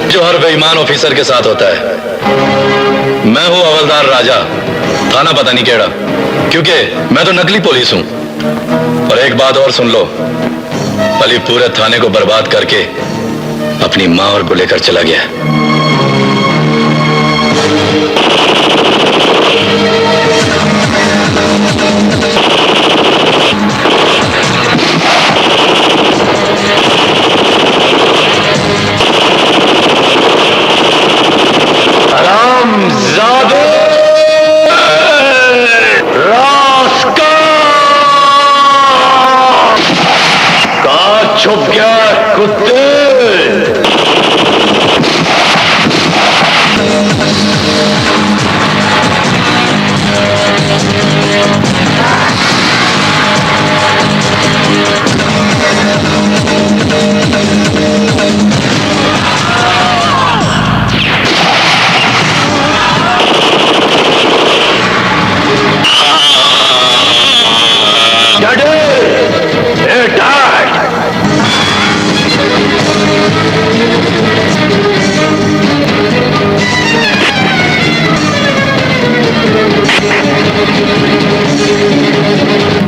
जो हर बेईमान ऑफिसर के साथ होता है। मैं हूं हवलदार राजा, थाना पता नहीं केड़ा, क्योंकि मैं तो नकली पुलिस हूं। और एक बात और सुन लो, अली पूरे थाने को बर्बाद करके अपनी मां और को लेकर चला गया। छुप गया कुत्ते।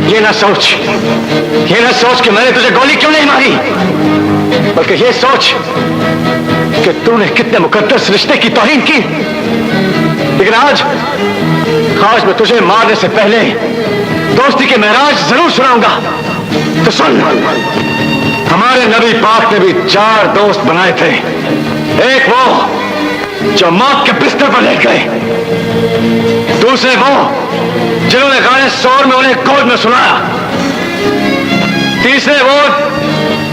ये ना सोच कि मैंने तुझे गोली क्यों नहीं मारी, बल्कि ये सोच कि तूने कितने मुकद्दस रिश्ते की तौहीन की। लेकिन आज मैं तुझे मारने से पहले दोस्ती के महराज जरूर सुनाऊंगा। तो सुन, हमारे नबी पाक ने भी 4 दोस्त बनाए थे। एक वो जो मौत के बिस्तर पर लेट गए, दूसरे वो जिन्होंने गाने शोर में उन्हें गोद में सुनाया, तीसरे वो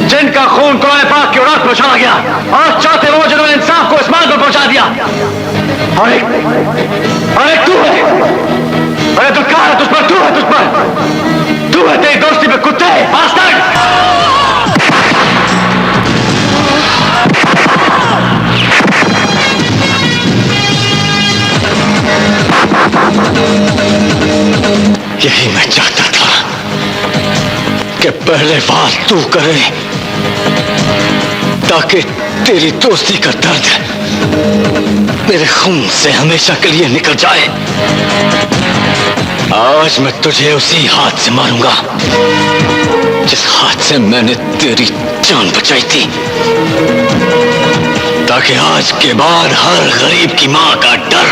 जिनका खून कुरान पाक की औलाद पहुंचा गया, और चौथे वो जिन्होंने इंसाफ को आसमान पर पहुंचा दिया। और एक तू है। अरे दुत्कार है तुझ पर, तू है तेरी दोस्ती पे कुत्ते बास्टर्ड। यही मैं चाहता था कि पहले बात तू करे, ताकि तेरी दोस्ती का दर्द मेरे खून से हमेशा के लिए निकल जाए। आज मैं तुझे उसी हाथ से मारूंगा जिस हाथ से मैंने तेरी जान बचाई थी, ताकि आज के बाद हर गरीब की मां का डर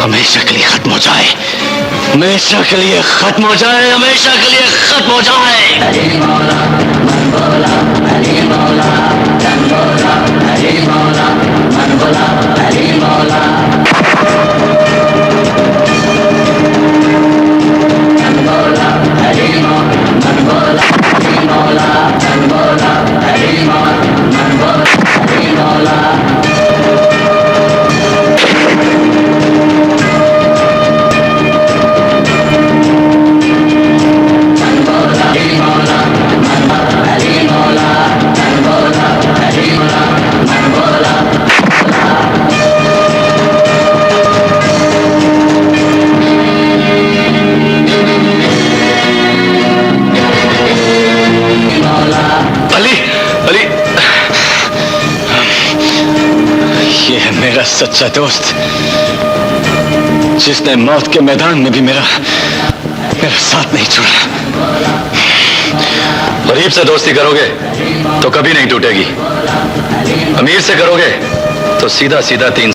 हमेशा के लिए खत्म हो जाए, हमेशा के लिए खत्म हो जाए, हमेशा के लिए खत्म हो जाए। सच्चा दोस्त, जिसने मौत के मैदान में भी मेरा साथ नहीं छोड़ा। गरीब से दोस्ती करोगे तो कभी नहीं टूटेगी, अमीर से करोगे तो सीधा सीधा 3